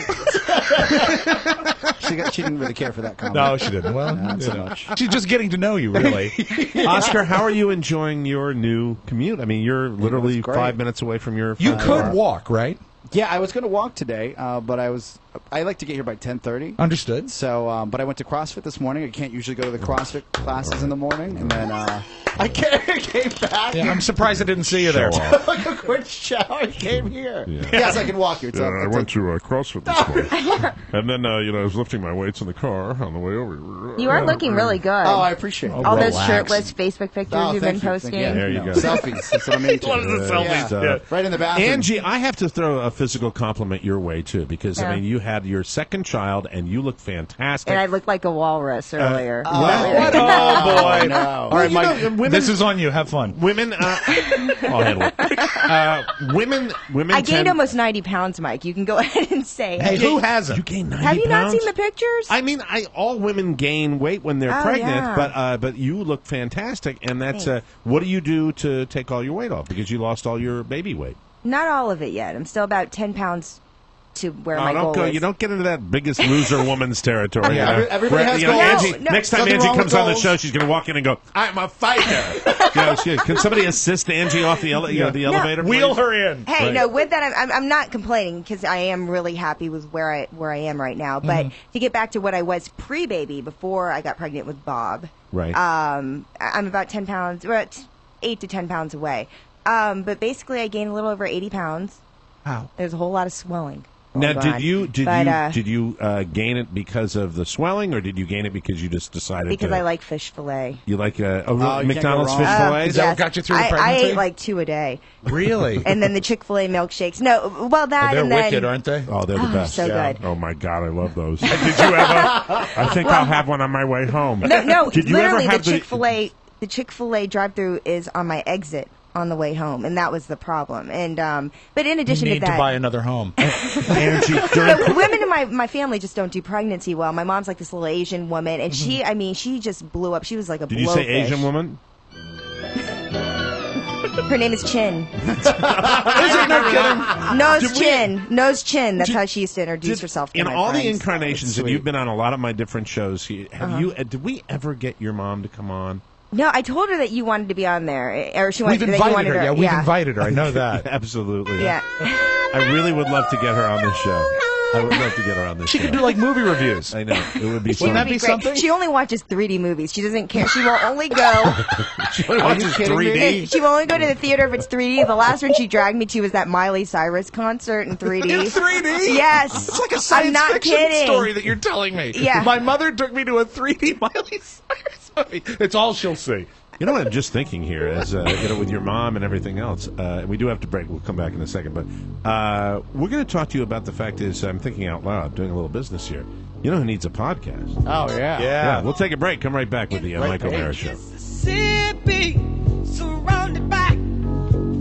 she didn't really care for that comment. No, she didn't. Well, not so much. She's just getting to know you, really. Oscar, how are you enjoying your new commute? I mean, you're literally 5 minutes away from your. You could walk, right? Yeah, I was going to walk today, but I like to get here by 10:30. Understood. So, but I went to CrossFit this morning. I can't usually go to the CrossFit classes in the morning, and then I came back. Yeah, I'm surprised I didn't see you there. Took a quick shower and came here. Yeah. Yes, I can walk here. Yeah, I went to CrossFit this morning, and then I was lifting my weights in the car on the way over. You are looking really good. Oh, I appreciate it. All those shirtless Facebook pictures you've been posting. Yeah, there you go. Selfies. That's what I'm into. Loves the selfies. Yeah. Right in the bathroom. Angie, I have to throw a physical compliment your way too, because I mean, you had your second child and you look fantastic. And I looked like a walrus earlier. What? Oh, boy. No. All right, Mike, this is on you. Have fun. Women, I'll handle it. Women. I gained almost 90 pounds, Mike. You can go ahead and say. Hey, who hasn't? You gained 90 Have you not pounds? seen the pictures? I mean, all women gain weight when they're Oh, pregnant, yeah. but you look fantastic, and that's Thanks. what do you do to take all your weight off, because you lost all your baby weight? Not all of it yet. I'm still about 10 pounds to where my don't goal go. is. You don't get into that biggest loser woman's territory. Yeah, everybody has goals. Angie, No, next time nothing Angie wrong comes with on the goals. show, she's going to walk in and go, "I'm a fighter." Can somebody assist Angie off the the elevator? Wheel please? her in. Hey, Right. no, with that, I'm not complaining because I am really happy with where I am right now. But to get back to what I was pre-baby, before I got pregnant with Bob, Right. I'm about 10 pounds, or 8 to 10 pounds away. But basically, I gained a little over 80 pounds. Wow. There's a whole lot of swelling. Now, going on. did you gain it because of the swelling, or did you gain it because you just decided Because to? I like fish fillet. You like you can't McDonald's go fish wrong. fillet? Is that what got you through the I pregnancy? ate like 2 a day. Really? And then the Chick-fil-A milkshakes. No, well, that They're and then... wicked, aren't they? Oh, they're the best. so good. Oh my God, I love those. Did you ever? I think I'll have one on my way home. No, Did you literally, ever have the Chick-fil-A drive-thru is on my exit on the way home, and that was the problem. And but in You addition need to that, to buy another home. Angie, so women in my family just don't do pregnancy well. My mom's like this little Asian woman, and she just blew up. She was like a did you blowfish. say Asian woman? Her name is Chin. Did we- Nose Chin. That's how she used to introduce herself to In my all the friends. incarnations, and you've been on a lot of my different shows, did we ever get your mom to come on? No, I told her that you wanted to be on there, or she wanted We've that you invited wanted her. Yeah, we've invited her. I know that. Absolutely. Yeah. I really would love to get her on this show. I would love to get her on this She show. could do like movie reviews. I know. It would be She fun. would be great. She only watches 3D movies. She doesn't care. She will only go. She only watches 3D. She will only go to the theater if it's 3D. The last one she dragged me to was that Miley Cyrus concert in 3D. In 3D? Yes. It's like a science I'm not fiction kidding. story that you're telling me. Yeah. My mother took me to a 3D Miley Cyrus movie. It's all she'll see. You know what I'm just thinking here, as with your mom and everything else. We do have to break. We'll come back in a second, but we're going to talk to you about the fact is I'm thinking out loud, doing a little business here. You know who needs a podcast? Oh yeah. Yeah. We'll take a break. Come right back with the Mike O'Mara Show. Mississippi, surrounded by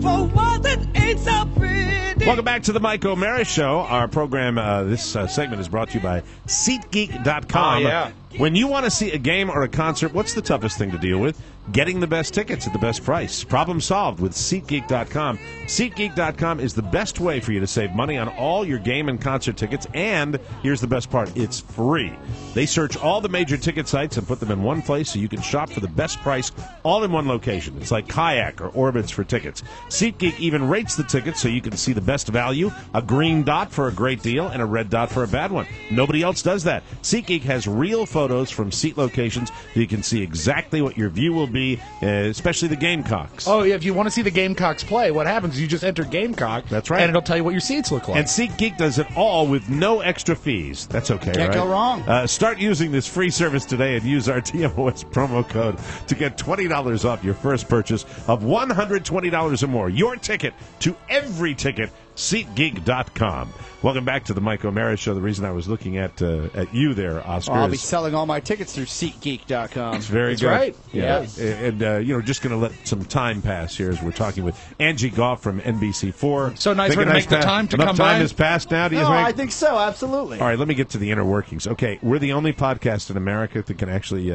for one that ain't so pretty. Welcome back to the Mike O'Mara Show. Our program, this segment is brought to you by SeatGeek.com. Oh, yeah. When you want to see a game or a concert, what's the toughest thing to deal with? Getting the best tickets at the best price. Problem solved with SeatGeek.com. SeatGeek.com is the best way for you to save money on all your game and concert tickets, and here's the best part, it's free. They search all the major ticket sites and put them in one place so you can shop for the best price all in one location. It's like Kayak or Orbitz for tickets. SeatGeek even rates the tickets so you can see the best value, a green dot for a great deal, and a red dot for a bad one. Nobody else does that. SeatGeek has real photos from seat locations so you can see exactly what your view will be, especially the Gamecocks. Oh, yeah, if you want to see the Gamecocks play, what happens is you just enter Gamecock. That's right. And it'll tell you what your seats look like. And SeatGeek does it all with no extra fees. That's okay, Can't right? go wrong. Start using this free service today and use our TMOS promo code to get $20 off your first purchase of $120 or more. Your ticket to every ticket, SeatGeek.com. Welcome back to the Mike O'Mara Show. The reason I was looking at you there, Oscar, I'll be is selling all my tickets through SeatGeek.com. it's very That's good. right. Yeah. And just going to let some time pass here as we're talking with Angie Goff from NBC4. So nice Think for her to make the time to enough come time by? has passed now, do you No, think? I think so. Absolutely. All right, let me get to the inner workings. Okay, we're the only podcast in America that can actually,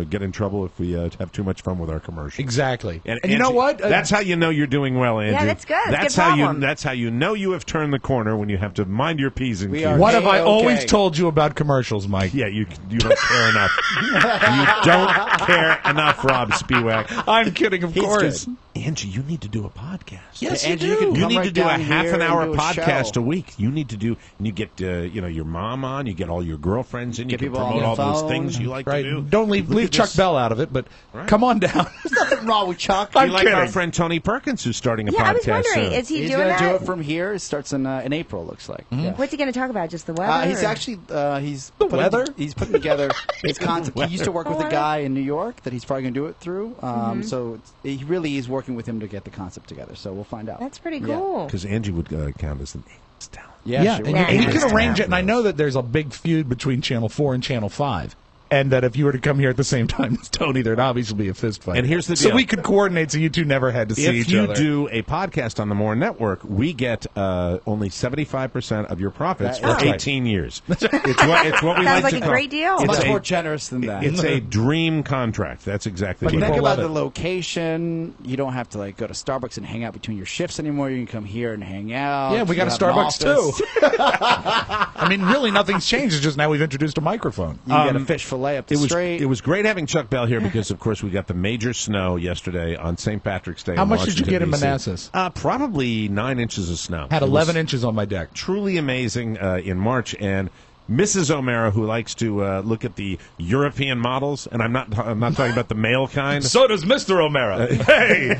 get in trouble if we have too much fun with our commercials. Exactly. And you know Angie, what? That's how you know you're doing well, Angie. Yeah, that's good. That's That's good problem. That's how you know you have turned the corner when you have to mind your P's and Q's. What have I always told you about commercials, Mike? Yeah, you don't care enough. You don't care enough, Rob Spiewak. I'm kidding, of He's course. good. Angie, you need to do a podcast. Yes, Angie, you you do. can You come need right to do a down half here an and hour do a podcast show. a week. You need to do, and you get your mom on, you get all your girlfriends in, you Get can people on promote the all those phone. things you like Right. to do. Don't leave Look at Chuck this. Bell out of it, but come on down. There's nothing wrong with Chuck. You I'm like our kidding. friend Tony Perkins, who's starting a Yeah, I was podcast wondering, soon. is he He's doing going to do that? it from here. It starts in April, looks like. Yeah. What's he going to talk about? Just the weather? He's or- actually he's The weather? He's putting together his concept. He used to work with a guy in New York that he's probably going to do it through. So he really is working with him to get the concept together. So we'll find out. That's pretty Yeah. cool. Because Angie would count as an A talent. Yeah, Yeah, sure. and Yeah. we Yeah. can arrange it. And I know that there's a big feud between Channel 4 and Channel 5. And that if you were to come here at the same time as Tony, there's obviously be a fist fight. And here's the So deal. we could coordinate so you two never had to see If each you other. do a podcast on the More Network, we get only 75% of your profits That's for right. 18 years. It's what we Sounds like like to a call- great deal. It's much a- more generous than that. It's a dream contract. That's exactly But what think it is. about love the it. location. You don't have to go to Starbucks and hang out between your shifts anymore. You can come here and hang out. Yeah, we got a You have an Starbucks too. office. I mean, really, nothing's changed. It's just now we've introduced a microphone. You get a fish fillet up the street. It was great having Chuck Bell here because, of course, we got the major snow yesterday on St. Patrick's Day. How in much did you Washington, get in D.C. Manassas? Probably 9 inches of snow. Had It was 11 inches on my deck. truly amazing in March. And Mrs. O'Mara, who likes to look at the European models, and I'm not talking about the male kind. So does Mr. O'Mara. Hey!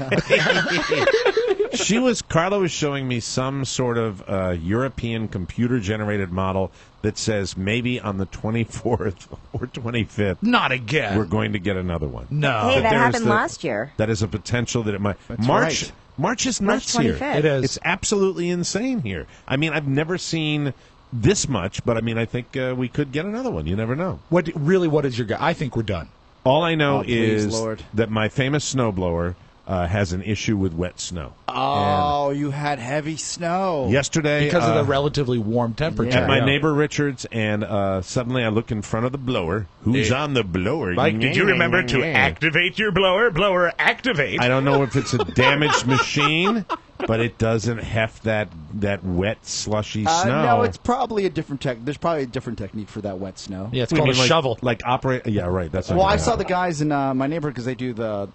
Carla was showing me some sort of European computer-generated model that says maybe on the 24th or 25th, Not again. we're going to get another one. No. Hey, that There is happened the- last year. That is a potential that it might. That's March right. March is March nuts here. 25th. It is. It's absolutely insane here. I mean, I've never seen this much, but I mean, I think we could get another one. You never know. What is your guy? I think we're done. All I know Oh, please, is Lord. that my famous snowblower has an issue with wet snow. Oh, you had heavy snow. Yesterday, because of the relatively warm temperature. At my neighbor Richard's, and suddenly I look in front of the blower. Who's on the blower? Mike, did you remember to activate your blower? Blower, activate. I don't know if it's a damaged machine, but it doesn't heft that wet, slushy snow. No, it's probably a different There's probably a different technique for that wet snow. Yeah, it's called a shovel. Like operate. Yeah, right. That's. Well, I saw the guys in my neighborhood because they do the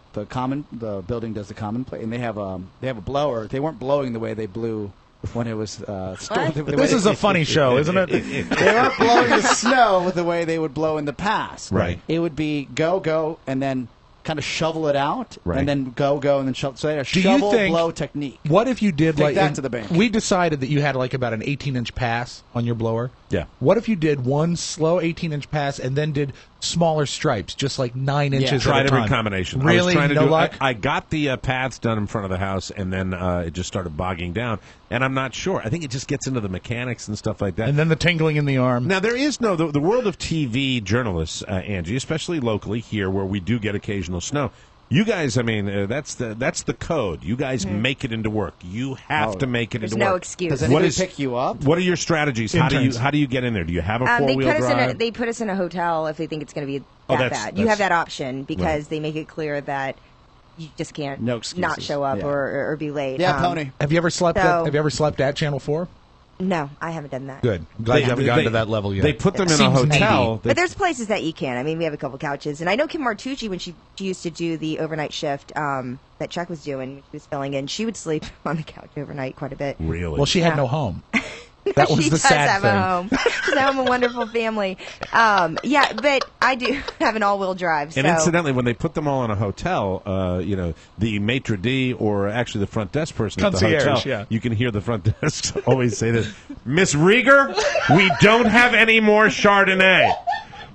building does the common place, and they have a blower. They weren't blowing the way they blew when it was This is a funny show, isn't it? They weren't blowing the snow with the way they would blow in the past. Right. It would be go, and then kind of shovel it out, Right. and then go, and then shovel. So they had a Do you shovel think- blow technique. What if you did Take like that to the bank. We decided that you had like about an 18-inch pass on your blower. Yeah. What if you did one slow 18-inch pass and then did smaller stripes, just like 9 inches? Tried at a every time? combination. Really? I was trying to No do. luck? I got the paths done in front of the house, and then it just started bogging down. And I'm not sure. I think it just gets into the mechanics and stuff like that. And then the tingling in the arm. Now there is the world of TV journalists, Angie, especially locally here, where we do get occasional snow. You guys, I mean, that's the code. You guys make it into work. You have to make it There's into no work. excuse. Does anybody pick you up? What are your strategies? Interns. How do you get in there? Do you have a They four-wheel put us drive? they put us in a hotel if they think it's going to be Oh, that that's- bad. You have that's- that option because they make it clear that you just can't No excuses. not show up Yeah. or be late. Yeah, Pony. Have you ever slept? So- Have you ever slept at Channel 4? No, I haven't done that. Good. I'm glad you haven't gotten to that level yet. They put them in a Seems hotel. needy. But there's places that you can. I mean, we have a couple couches, and I know Kim Martucci when she used to do the overnight shift that Chuck was doing. When she was filling in, she would sleep on the couch overnight quite a bit. Really? Well, she had no home. That was she the does sad have thing. a home. She's have a wonderful family. Yeah, but I do have an all-wheel drive. And so. incidentally, when they put them all in a hotel, the maitre d' or actually the front desk person at the Concierge, hotel, yeah. you can hear the front desk always say this: "Miss Rieger, we don't have any more Chardonnay.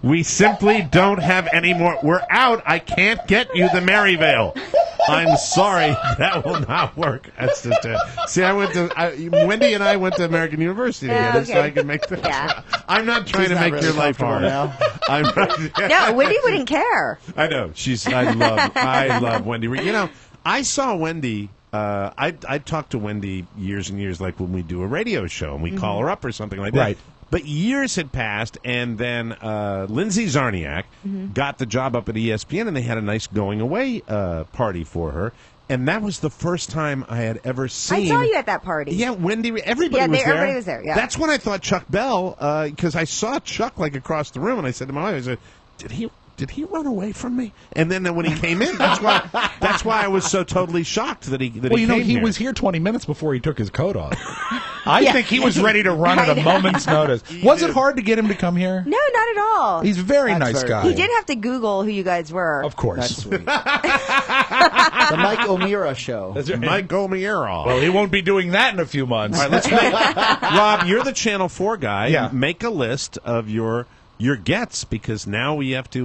We simply don't have any more. We're out. I can't get you the Maryvale. I'm sorry, that will not work." That's just it. See, Wendy and I went to American University together, so okay. I can make that. Yeah. I'm not trying to not make really your life comfortable hard. now. I'm not, No, Wendy wouldn't care. I know. I love Wendy. You know, I saw Wendy. I talked to Wendy years and years, like when we do a radio show and we call her up or something like that. Right. But years had passed, and then Lindsay Zarniak got the job up at ESPN, and they had a nice going away party for her. And that was the first time I had ever seen. I saw you at that party. Yeah, Wendy. Everybody Yeah, was there. everybody was there, yeah. That's when I thought Chuck Bell, because I saw Chuck like across the room, and I said to my wife, I said, "Did he run away from me?" And then when he came in, that's why I was so totally shocked that he Well, you know, came he here. was here 20 minutes before he took his coat off. I think he was ready to run at a moment's notice. Was it hard to get him to come here? No, not at all. He's a very That's nice very guy. He did have to Google who you guys were. Of course. That's sweet. The Mike O'Meara show. Mike O'Meara. Well, he won't be doing that in a few months. All right, let's make Rob. You're the Channel 4 guy. Yeah. Make a list of your gets, because now we have to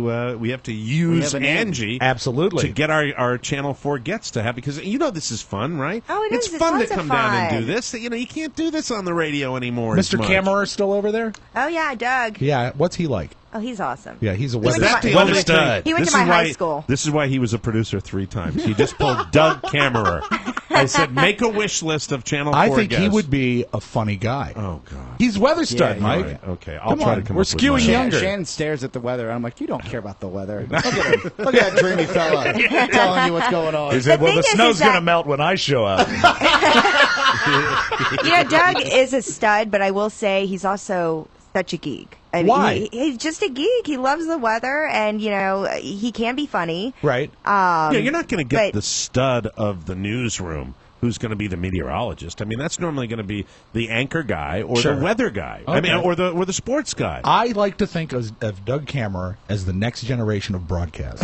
use have an end. Angie Absolutely. to get our Channel 4 gets to have, because you know this is fun, right? Oh, it it's is. It's fun to lots of come down and fun. do this. You know, you can't do this on the radio anymore. as Mr. much. Kammerer still over there? Oh, yeah, Doug. Yeah. What's he like? Oh, he's awesome. Yeah, he's a went weather, to my- the weather only stud. He went This to my is high why- school. This is why he was a producer 3 times. He just pulled Doug Kammerer. I said, make a wish list of Channel 4 I think he guests. would be a funny guy. Oh, God. He's weather stud, Yeah, Mike. All right, okay, I'll Come try on, to come we're up with skewing mine. younger. Shannon stares at the weather. I'm like, you don't care about the weather. Look at him. Look at that dreamy fella telling you what's going on. He said, The well, the thing is snow's that- going to melt when I show up. You know, Doug is a stud, but I will say he's also such a geek. I mean, Why? He's just a geek. He loves the weather, and, you know, he can be funny. Right. Yeah, you're not going to get but- the stud of the newsroom who's going to be the meteorologist. I mean, that's normally going to be the anchor guy or Sure. the weather guy. I mean, Okay. or the sports guy. I like to think of Doug Kammerer as the next generation of broadcast.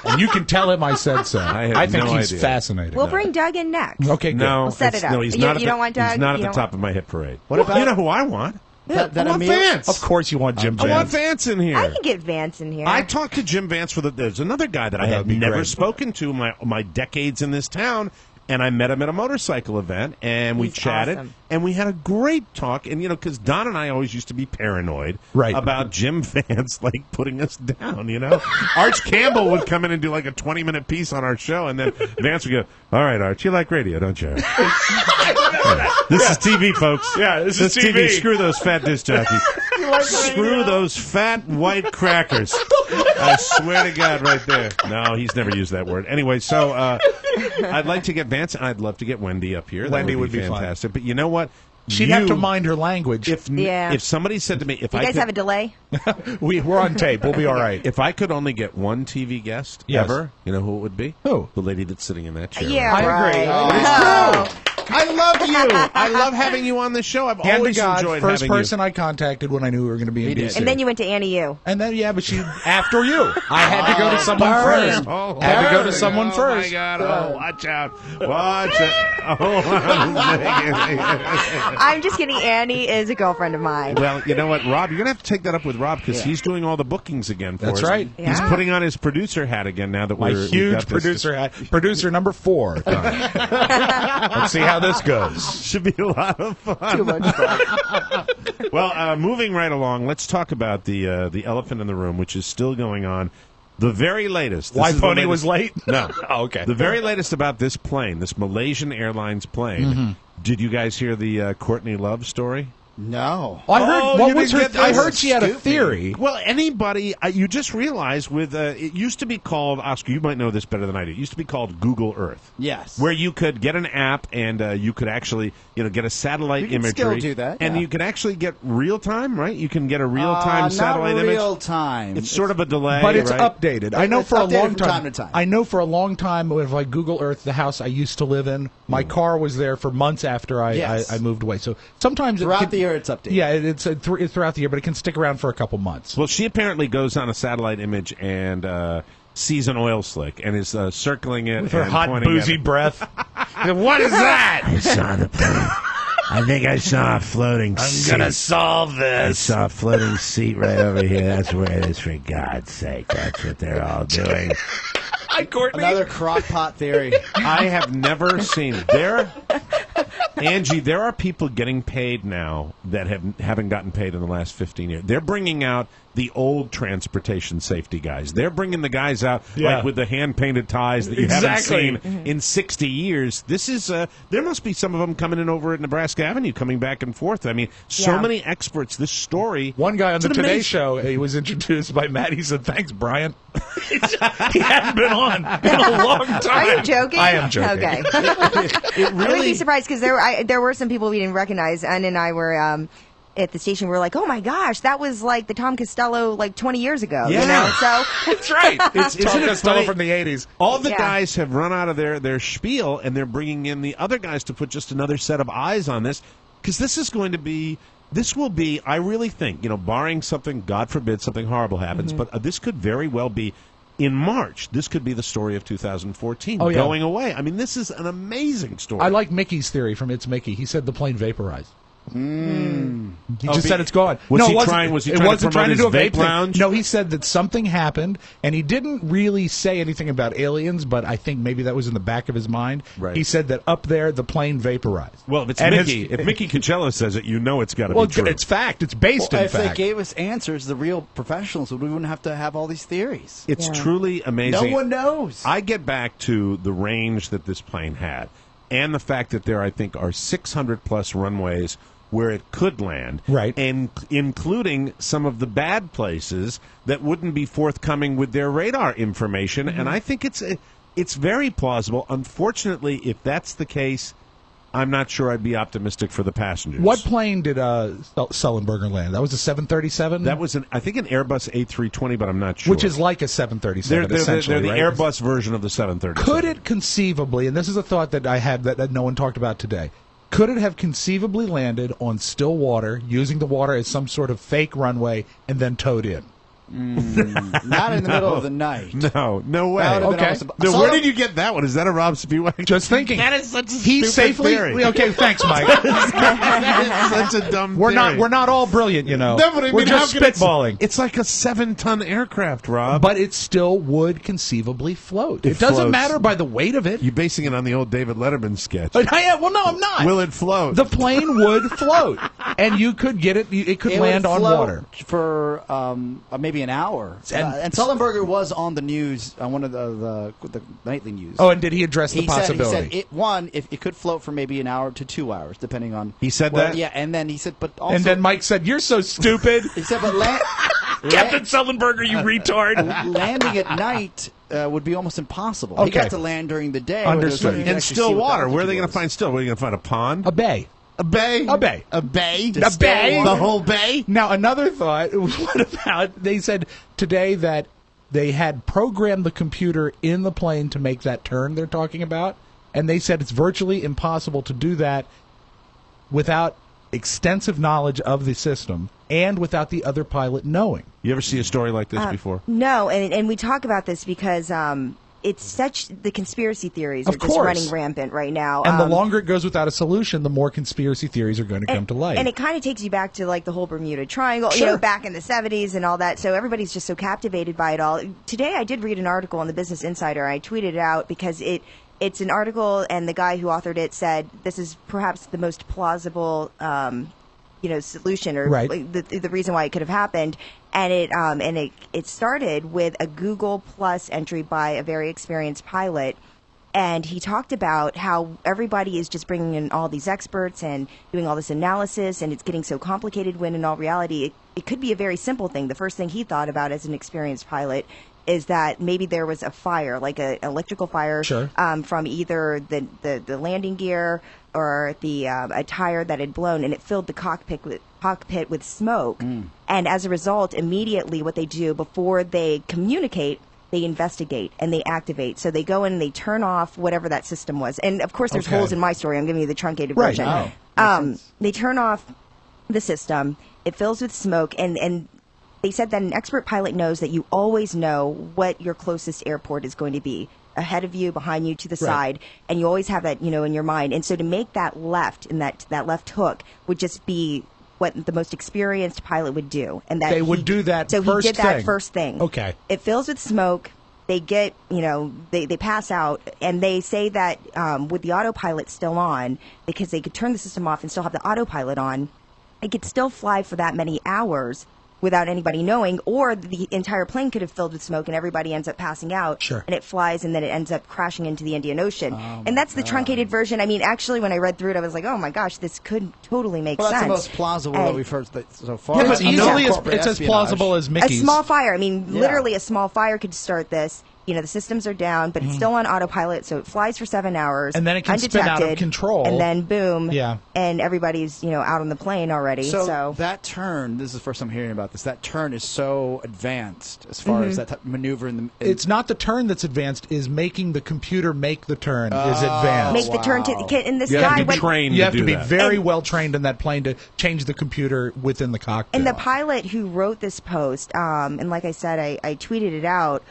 And you can tell him I said so. had I think no he's idea. fascinating. We'll bring Doug in next. Okay, good. No, We'll set it it's- No, up. he's You- not. you don't want Doug? He's not You at the don't top of my hit parade. What about- you know who I want? That I want Emil- Vance. Of course you want Jim I want Vance. Vance in here. I can get Vance in here. I talked to Jim Vance there's another guy that I that had would be never great. spoken to my decades in this town, and I met him at a motorcycle event, and we He's chatted, awesome. and we had a great talk. And, because Don and I always used to be paranoid about Jim Vance, like, putting us down, Arch Campbell would come in and do, like, a 20-minute piece on our show, and then Vance would go, all right, Arch, you like radio, don't you? This is TV, folks. Yeah, this is TV. TV. Screw those fat disc jockeys. Screw those fat white crackers. I swear to God, right there. No, he's never used that word. Anyway, so I'd like to get Vance, and I'd love to get Wendy up here. Wendy that would be fun. fantastic. But you know what? She'd have to mind her language. If somebody said to me, if You I guys could, have a delay? We're on tape. We'll be all right. if I could only get one TV guest Yes. ever, you know who it would be? Who? The lady that's sitting in that chair. Yeah, right right. agree. Oh. now. I love you. I love having you on the show. I've Hand to always God, enjoyed first having person I contacted when I knew we were going to be in DC. And then you went to Annie U. And then, but she after you. I had to go to someone first. Had to go to someone first. Oh, my God. Oh, watch out. Watch out. Oh, I'm just kidding. Annie is a girlfriend of mine. well, you know what, Rob? You're going to have to take that up with Rob because he's doing all the bookings again for us. That's right. He's Yeah. putting on his producer hat again now that My we've huge got this- producer hat. Producer number 4. Let's see how this goes. Should be a lot of fun. Too much fun. Well, moving right along, let's talk about the elephant in the room, which is still going on. The very latest. Why this is the Pony was latest- late? No. Oh, okay. The very latest about this plane, this Malaysian Airlines plane. Mm-hmm. Did you guys hear the Courtney Love story? No. I heard. Oh, what you was didn't her? get I this? heard she had a theory. Well, anybody, you just realize with, it used to be called, Oscar, you might know this better than I do. It used to be called Google Earth. Yes. Where you could get an app and you could actually, get a satellite You can imagery. still do that, And yeah. you can actually get real time, right? You can get a real time satellite not image. real time. It's sort of a delay, But it's right? updated. I know It's for a updated long from time. time to time. I know for a long time if I Google Earth the house I used to live in, my car was there for months after Yes. I moved away. So sometimes Throughout it can, the year, it's updated. Yeah, it's throughout the year, but it can stick around for a couple months. Well, she apparently goes on a satellite image and sees an oil slick and is circling it With her and hot pointing at boozy it. breath. What is that? I saw the plane. I think I saw a floating seat. I'm gonna solve I this. saw a floating seat right over here. That's where it is, for God's sake. That's what they're all doing. Hi, Courtney. Another crock pot theory. I have never seen Angie, there are people getting paid now that haven't gotten paid in the last 15 years. They're bringing out the old transportation safety guys. They're bringing the guys out like with the hand-painted ties that you haven't seen in 60 years. This is there must be some of them coming in over at Nebraska Avenue, coming back and forth. I mean, so many experts. This story. One guy on the Today amazing. Show, he was introduced by Matt. He said, "Thanks, Brian." He hadn't been on in a long time. Are you joking? I am joking. Okay. It I wouldn't be surprised because there were some people we didn't recognize. Ann and I were at the station. We were like, "Oh my gosh, that was like the Tom Costello like 20 years ago." Yeah. You know? So That's right. It's Isn't Tom it Costello funny? from the 80s. All the Yeah. guys have run out of their spiel, and they're bringing in the other guys to put just another set of eyes on this, because this will be, I really think, barring something, God forbid, something horrible happens, but this could very well be, in March, this could be the story of 2014 Oh, yeah. going away. I mean, this is an amazing story. I like Mickey's theory from It's Mickey. He said the plane vaporized. He Oh, just said it's gone. was no, he it wasn't, trying- was he it trying to wasn't promote trying to do a his vape vape thing. lounge? No, he said that something happened, and he didn't really say anything about aliens, but I think maybe that was in the back of his mind. Right. He said that up there, the plane vaporized. Well, if it's And Mickey, if Mickey Coachella says it, it's got to Well, be true. it's fact. It's based in if fact. they gave us answers, the real professionals, we wouldn't have to have all these theories. It's truly amazing. No one knows. I get back to the range that this plane had and the fact that there, I think, are 600 plus runways where it could land, right, and including some of the bad places that wouldn't be forthcoming with their radar information. And I think it's very plausible. Unfortunately, if that's the case, I'm not sure I'd be optimistic for the passengers. What plane did Sullenberger land? That was a 737? That was I think an Airbus A320, but I'm not sure. Which is like a 737, They're essentially, the right? Airbus version of the 737. Could it conceivably, and this is a thought that I had that no one talked about today, could it have conceivably landed on still water, using the water as some sort of fake runway, and then towed in? Not in the middle of the night. No way. That would've been Okay. almost- Now, where did you get that one? Is that a Rob Spiewak? Just thinking. That is such a He stupid safely. theory. Okay, thanks, Mike. That is such a dumb We're theory. not all brilliant, you know. No, but I mean, We're just how can it- spitballing. It's like a 7-ton aircraft, Rob. But it still would conceivably float. It doesn't floats. matter by the weight of it. You're basing it on the old David Letterman sketch. Well, no, I'm not. Will it float? The plane would float, and you could get it. It could land would on float water for maybe an hour. And Sullenberger was on the news on one of the nightly news. Oh, and did he address the He possibility? said if it could float for maybe an hour to 2 hours, depending on. He said that? Yeah, and then he said, but also. And then Mike said, "You're so stupid." He said, but Captain Sullenberger, you retard. Landing at night would be almost impossible. He Okay. got to land during the day. Understood. In In still water. Where are they going to find still? Where are you going to find a pond? A bay. A bay? A bay. A bay? A bay. The whole bay? Now, another thought. What about? They said today that they had programmed the computer in the plane to make that turn they're talking about, and they said it's virtually impossible to do that without extensive knowledge of the system and without the other pilot knowing. You ever see a story like this before? No, and we talk about this because it's such the conspiracy theories Of are just course. running rampant right now. And the longer it goes without a solution, the more conspiracy theories are going to come to light. And it kind of takes you back to like the whole Bermuda Triangle, Sure. back in the 70s and all that. So everybody's just so captivated by it all. Today I did read an article on the Business Insider. I tweeted it out because it's an article, and the guy who authored it said this is perhaps the most plausible solution, or Right. the reason why it could have happened. And it started with a Google Plus entry by a very experienced pilot. And he talked about how everybody is just bringing in all these experts and doing all this analysis, and it's getting so complicated when in all reality it could be a very simple thing. The first thing he thought about as an experienced pilot is that maybe there was a fire, like an electrical fire, Sure. from either the landing gear or a tire that had blown, and it filled the cockpit with smoke. And as a result, immediately what they do before they communicate, they investigate and they activate. So they go in and they turn off whatever that system was. And of course, there's Okay. holes in my story. I'm giving you the truncated Right. version. Oh. They turn off the system. It fills with smoke, and they said that an expert pilot knows that you always know what your closest airport is going to be, ahead of you, behind you, to the side, and you always have that in your mind. And so to make that left, and that left hook would just be what the most experienced pilot would do, and that They would do that So first he did that thing. first thing. Okay. It fills with smoke. They get, they pass out, and they say that with the autopilot still on, because they could turn the system off and still have the autopilot on, it could still fly for that many hours without anybody knowing, or the entire plane could have filled with smoke and everybody ends up passing out. Sure. And it flies, and then it ends up crashing into the Indian Ocean. And that's the truncated version. I mean, actually, when I read through it, I was like, oh my gosh, this could totally make Well, sense. that's the most plausible that And- we've heard so far. Yeah, but That's easily corporate it's as espionage. plausible as Mickey's. A small fire. I mean, Yeah. literally a small fire could start this. The systems are down, but it's still on autopilot, so it flies for 7 hours. And then it can spin out of undetected, control. And then boom. Yeah. And everybody's, out on the plane already. So that turn, this is the first time hearing about this. That turn is so advanced as far as that type of maneuver in the. It's not the turn that's advanced; is making the computer make the turn is advanced. Make the turn to. And this You guy have to be went. trained You have to to do be that. very well trained in that plane to change the computer within the cockpit. And the pilot who wrote this post, and like I said, I tweeted it out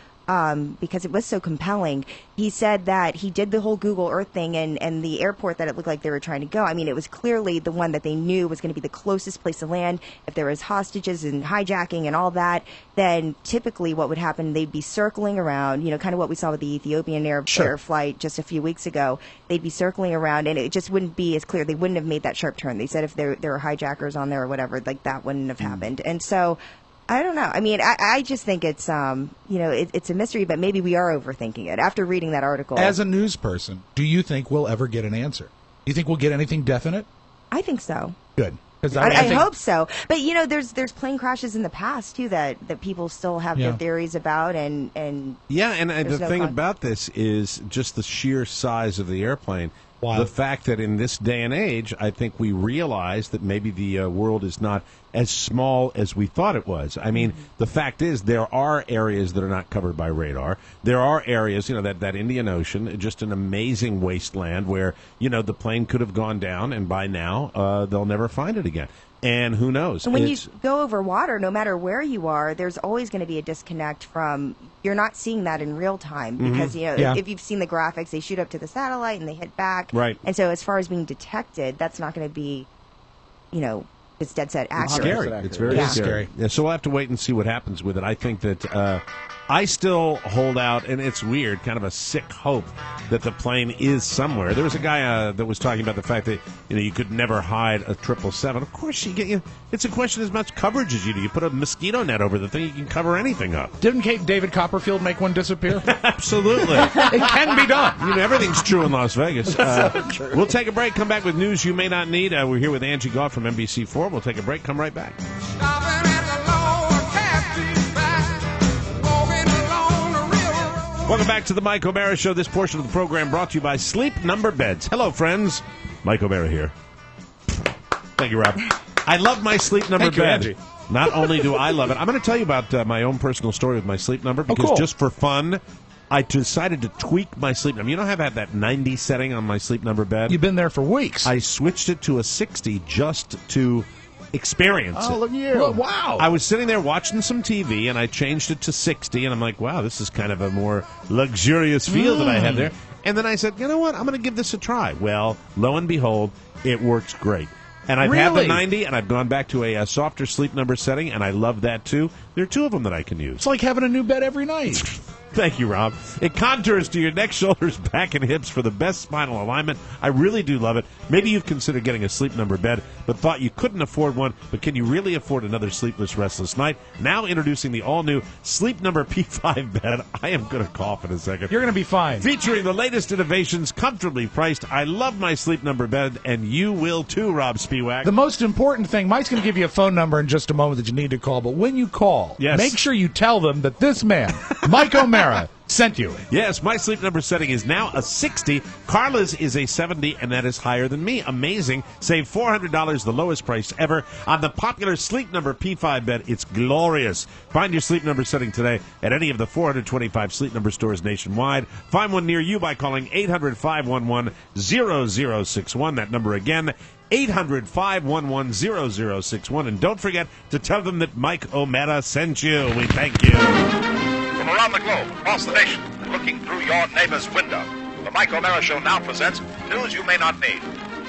because it was so compelling. He said that he did the whole Google Earth thing, and the airport that it looked like they were trying to go. I mean, it was clearly the one that they knew was going to be the closest place to land. If there was hostages and hijacking and all that, then typically what would happen, they'd be circling around, kind of what we saw with the Ethiopian air flight just a few weeks ago. They'd be circling around, and it just wouldn't be as clear. They wouldn't have made that sharp turn. They said if there were hijackers on there or whatever, like that wouldn't have happened. And so I don't know. I mean, I just think it's, it's a mystery, but maybe we are overthinking it after reading that article. As a news person, do you think we'll ever get an answer? Do you think we'll get anything definite? I think so. Good. Because I hope so. But, there's plane crashes in the past, too, that people still have their theories about. And Yeah, and the no thing fun. about this is just the sheer size of the airplane. Wow. The fact that in this day and age, I think we realize that maybe the world is not as small as we thought it was. I mean, the fact is there are areas that are not covered by radar. There are areas, that Indian Ocean, just an amazing wasteland where, the plane could have gone down, and by now they'll never find it again. And who knows? And when you go over water, no matter where you are, there's always going to be a disconnect from. You're not seeing that in real time because if you've seen the graphics, they shoot up to the satellite and they hit back. Right. And so, as far as being detected, that's not going to be, it's dead set accurate. It's scary. It's very scary. Yeah, so we'll have to wait and see what happens with it. I think that I still hold out, and it's weird, kind of a sick hope that the plane is somewhere. There was a guy that was talking about the fact that you could never hide a 777. Of course, it's a question as much coverage as you do. You put a mosquito net over the thing, you can cover anything up. Didn't David Copperfield make one disappear? Absolutely. It can be done. Everything's true in Las Vegas. We'll take a break, come back with news you may not need. We're here with Angie Goff from NBC4. We'll take a break, come right back. Welcome back to the Mike O'Mara Show. This portion of the program brought to you by Sleep Number Beds. Hello, friends. Mike O'Mara here. Thank you, Rob. I love my Sleep Number bed. Angie. Not only do I love it, I'm going to tell you about my own personal story with my Sleep Number because just for fun, I decided to tweak my Sleep Number. You know how I've had that 90 setting on my Sleep Number bed? You've been there for weeks. I switched it to a 60 just to experience it. Oh, look at you. Well, wow. I was sitting there watching some TV, and I changed it to 60, and I'm like, wow, this is kind of a more luxurious feel that I had there. And then I said, you know what, I'm going to give this a try. Well, lo and behold, it works great. And I've had the 90, and I've gone back to a softer Sleep Number setting, and I love that, too. There are two of them that I can use. It's like having a new bed every night. Thank you, Rob. It contours to your neck, shoulders, back, and hips for the best spinal alignment. I really do love it. Maybe you've considered getting a Sleep Number bed, but thought you couldn't afford one. But can you really afford another sleepless, restless night? Now introducing the all-new Sleep Number P5 bed. I am going to cough in a second. You're going to be fine. Featuring the latest innovations, comfortably priced. I love my Sleep Number bed, and you will too, Rob Spiewak. The most important thing, Mike's going to give you a phone number in just a moment that you need to call, but when you call, make sure you tell them that this man, Mike O'Mara, sent you. Yes, my Sleep Number setting is now a 60. Carla's is a 70, and that is higher than me. Amazing. Save $400, the lowest price ever, on the popular Sleep Number P5 bed. It's glorious. Find your Sleep Number setting today at any of the 425 Sleep Number stores nationwide. Find one near you by calling 800-511-0061. That number again, 800-511-0061. And don't forget to tell them that Mike O'Mara sent you. We thank you. From around the globe, across the nation, looking through your neighbor's window, the Mike O'Mara Show now presents News You May Not Need,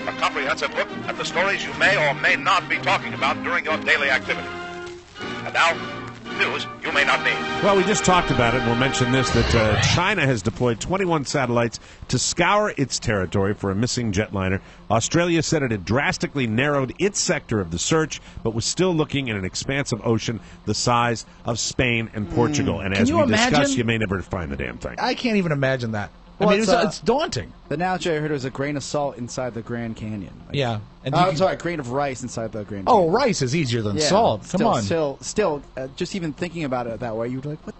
a comprehensive look at the stories you may or may not be talking about during your daily activity. And now, News You May Not Need. Well, we just talked about it, and we'll mention this, that China has deployed 21 satellites to scour its territory for a missing jetliner. Australia said it had drastically narrowed its sector of the search, but was still looking in an expansive ocean the size of Spain and Portugal. And as we discussed, you may never find the damn thing. I can't even imagine that. Well, I mean, it's daunting. The analogy I heard was a grain of salt inside the Grand Canyon. Yeah. And I'm sorry, a grain of rice inside the Grand Canyon. Oh, rice is easier than salt. Come on. Still, just even thinking about it that way, you'd be like, what?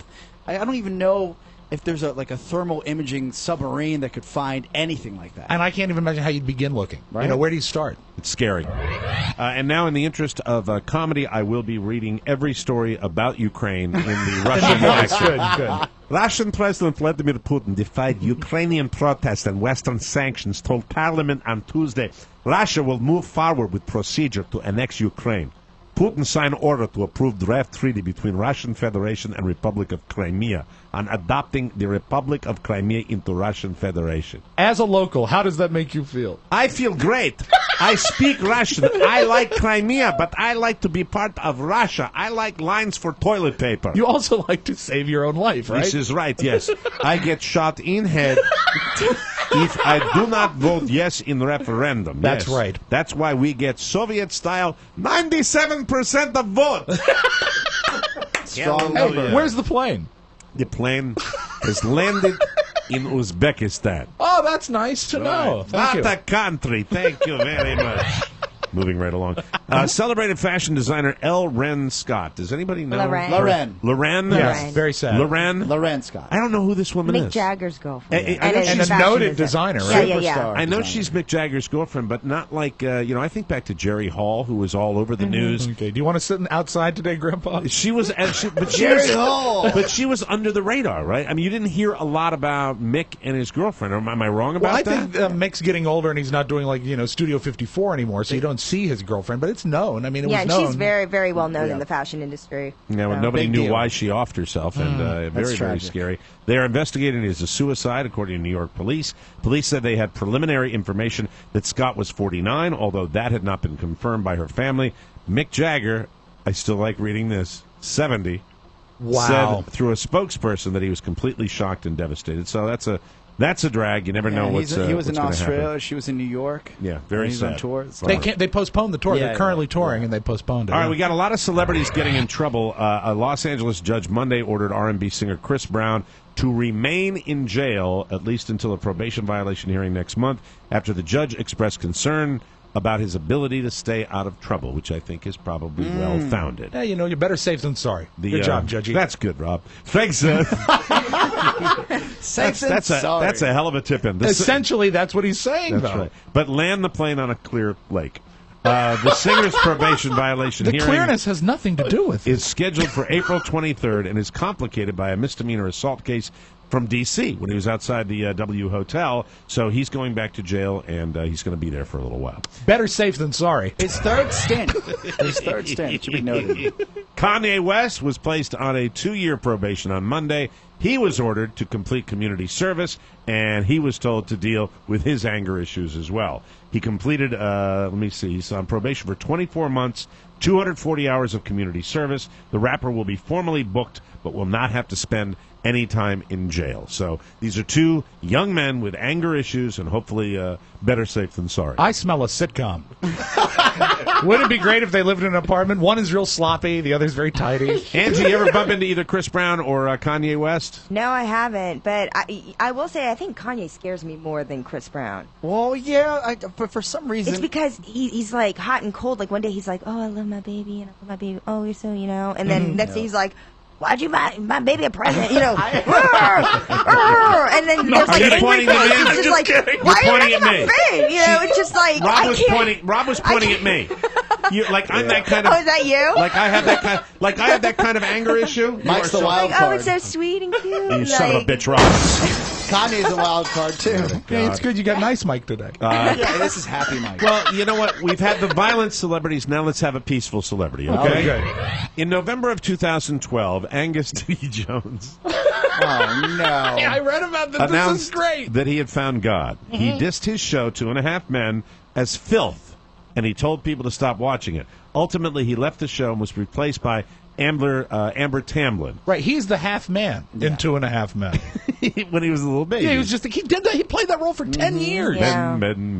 I don't even know if there's a thermal imaging submarine that could find anything like that. And I can't even imagine how you'd begin looking. Right? Where do you start? It's scary. And now, in the interest of comedy, I will be reading every story about Ukraine in the Russian accent. Good. Russian President Vladimir Putin defied Ukrainian protests and Western sanctions, told Parliament on Tuesday Russia will move forward with procedure to annex Ukraine. Putin signed order to approve draft treaty between Russian Federation and Republic of Crimea on adopting the Republic of Crimea into Russian Federation. As a local, how does that make you feel? I feel great. I speak Russian. I like Crimea, but I like to be part of Russia. I like lines for toilet paper. You also like to save your own life, right? This is right, yes. I get shot in head if I do not vote yes in referendum. That's yes. right. That's why we get Soviet-style 97% of vote. Strong Hey, number. where's the plane? The plane has landed in Uzbekistan. Oh, that's nice to know. Thank you. What a country. Thank you very much. Moving right along. Celebrated fashion designer L. Ren Scott. Does anybody know? Loren. Loren? Yes, very sad. Loren Scott. I don't know who this woman Mick is. Jagger's girlfriend. I know And she's a noted designer, right? Yeah. I know she's Mick Jagger's girlfriend, but not like, I think back to Jerry Hall, who was all over the news. Okay. Do you want to sit outside today, Grandpa? She was, but she was under the radar, right? I mean, you didn't hear a lot about Mick and his girlfriend. Am I wrong about Well, I that? think Mick's getting older and he's not doing Studio 54 anymore, so you don't see his girlfriend. But it's known. I mean, it Yeah, was and known. she's very, very well known in the fashion industry. Yeah, well, So- nobody Big knew deal. why she offed herself, and very, very tragic. scary. They are investigating it as a suicide, according to New York police. Police said they had preliminary information that Scott was 49, although that had not been confirmed by her family. Mick Jagger, I still like reading this, 70, Wow. said through a spokesperson that he was completely shocked and devastated. So that's a drag. You never know Yeah, what's he was what's in gonna Australia. happen. She was in New York. Yeah, very He's on sad. tour. They postponed the tour. Yeah, They're currently touring, and they postponed it. All right, we got a lot of celebrities getting in trouble. A Los Angeles judge Monday ordered R&B singer Chris Brown to remain in jail at least until a probation violation hearing next month, after the judge expressed concern about his ability to stay out of trouble, which I think is probably well-founded. Yeah, you know, you're better safe than sorry. Good job, Judgy. That's good, Rob. Thanks. That's a hell of a tip-in. Essentially, that's what he's saying, That's though. right. But land the plane on a clear lake. The singer's probation violation The hearing clearness has nothing to do with it. is scheduled for April 23rd and is complicated by a misdemeanor assault case from D.C. when he was outside the W Hotel. So he's going back to jail, and he's going to be there for a little while. Better safe than sorry. His third stint. Should be noted. Kanye West was placed on a 2-year probation on Monday. He was ordered to complete community service, and he was told to deal with his anger issues as well. He completed, he's on probation for 24 months, 240 hours of community service. The rapper will be formally booked, but will not have to spend any time in jail. So these are two young men with anger issues, and hopefully better safe than sorry. I smell a sitcom. Wouldn't it be great if they lived in an apartment? One is real sloppy, the other's very tidy. Angie, you ever bump into either Chris Brown or Kanye West? No, I haven't. But I will say I think Kanye scares me more than Chris Brown. Well, yeah, but for some reason... It's because he's like hot and cold. Like one day he's like, oh, I love my baby, and I love my baby. Oh, you're so, And then next day he's like, why'd you buy my baby a present? And then there's like Are you pointing to me? It's just like, why are you pointing making at me? my face? It's just like Rob I was can't. pointing at me. I'm that kind of. Oh, is that you? Like I have that kind of anger issue. Mike's the wild Like, oh, card. it's so sweet and cute. You son of a bitch, Rob. Kanye's a wild card, too. Hey, it's good you got nice Mike today. Yeah, this is Happy Mike. Well, you know what? We've had the violent celebrities. Now let's have a peaceful celebrity. Okay. In November of 2012, Angus T. Jones Oh, no. I read about this. This is announced great. that he had found God. He dissed his show 2.5 Men as filth, and he told people to stop watching it. Ultimately, he left the show and was replaced by Amber Tamblyn. Right, he's the half man in 2.5 Men. When he was a little baby. Yeah, he was just he did that. He played that role for 10 years. Yeah. Men.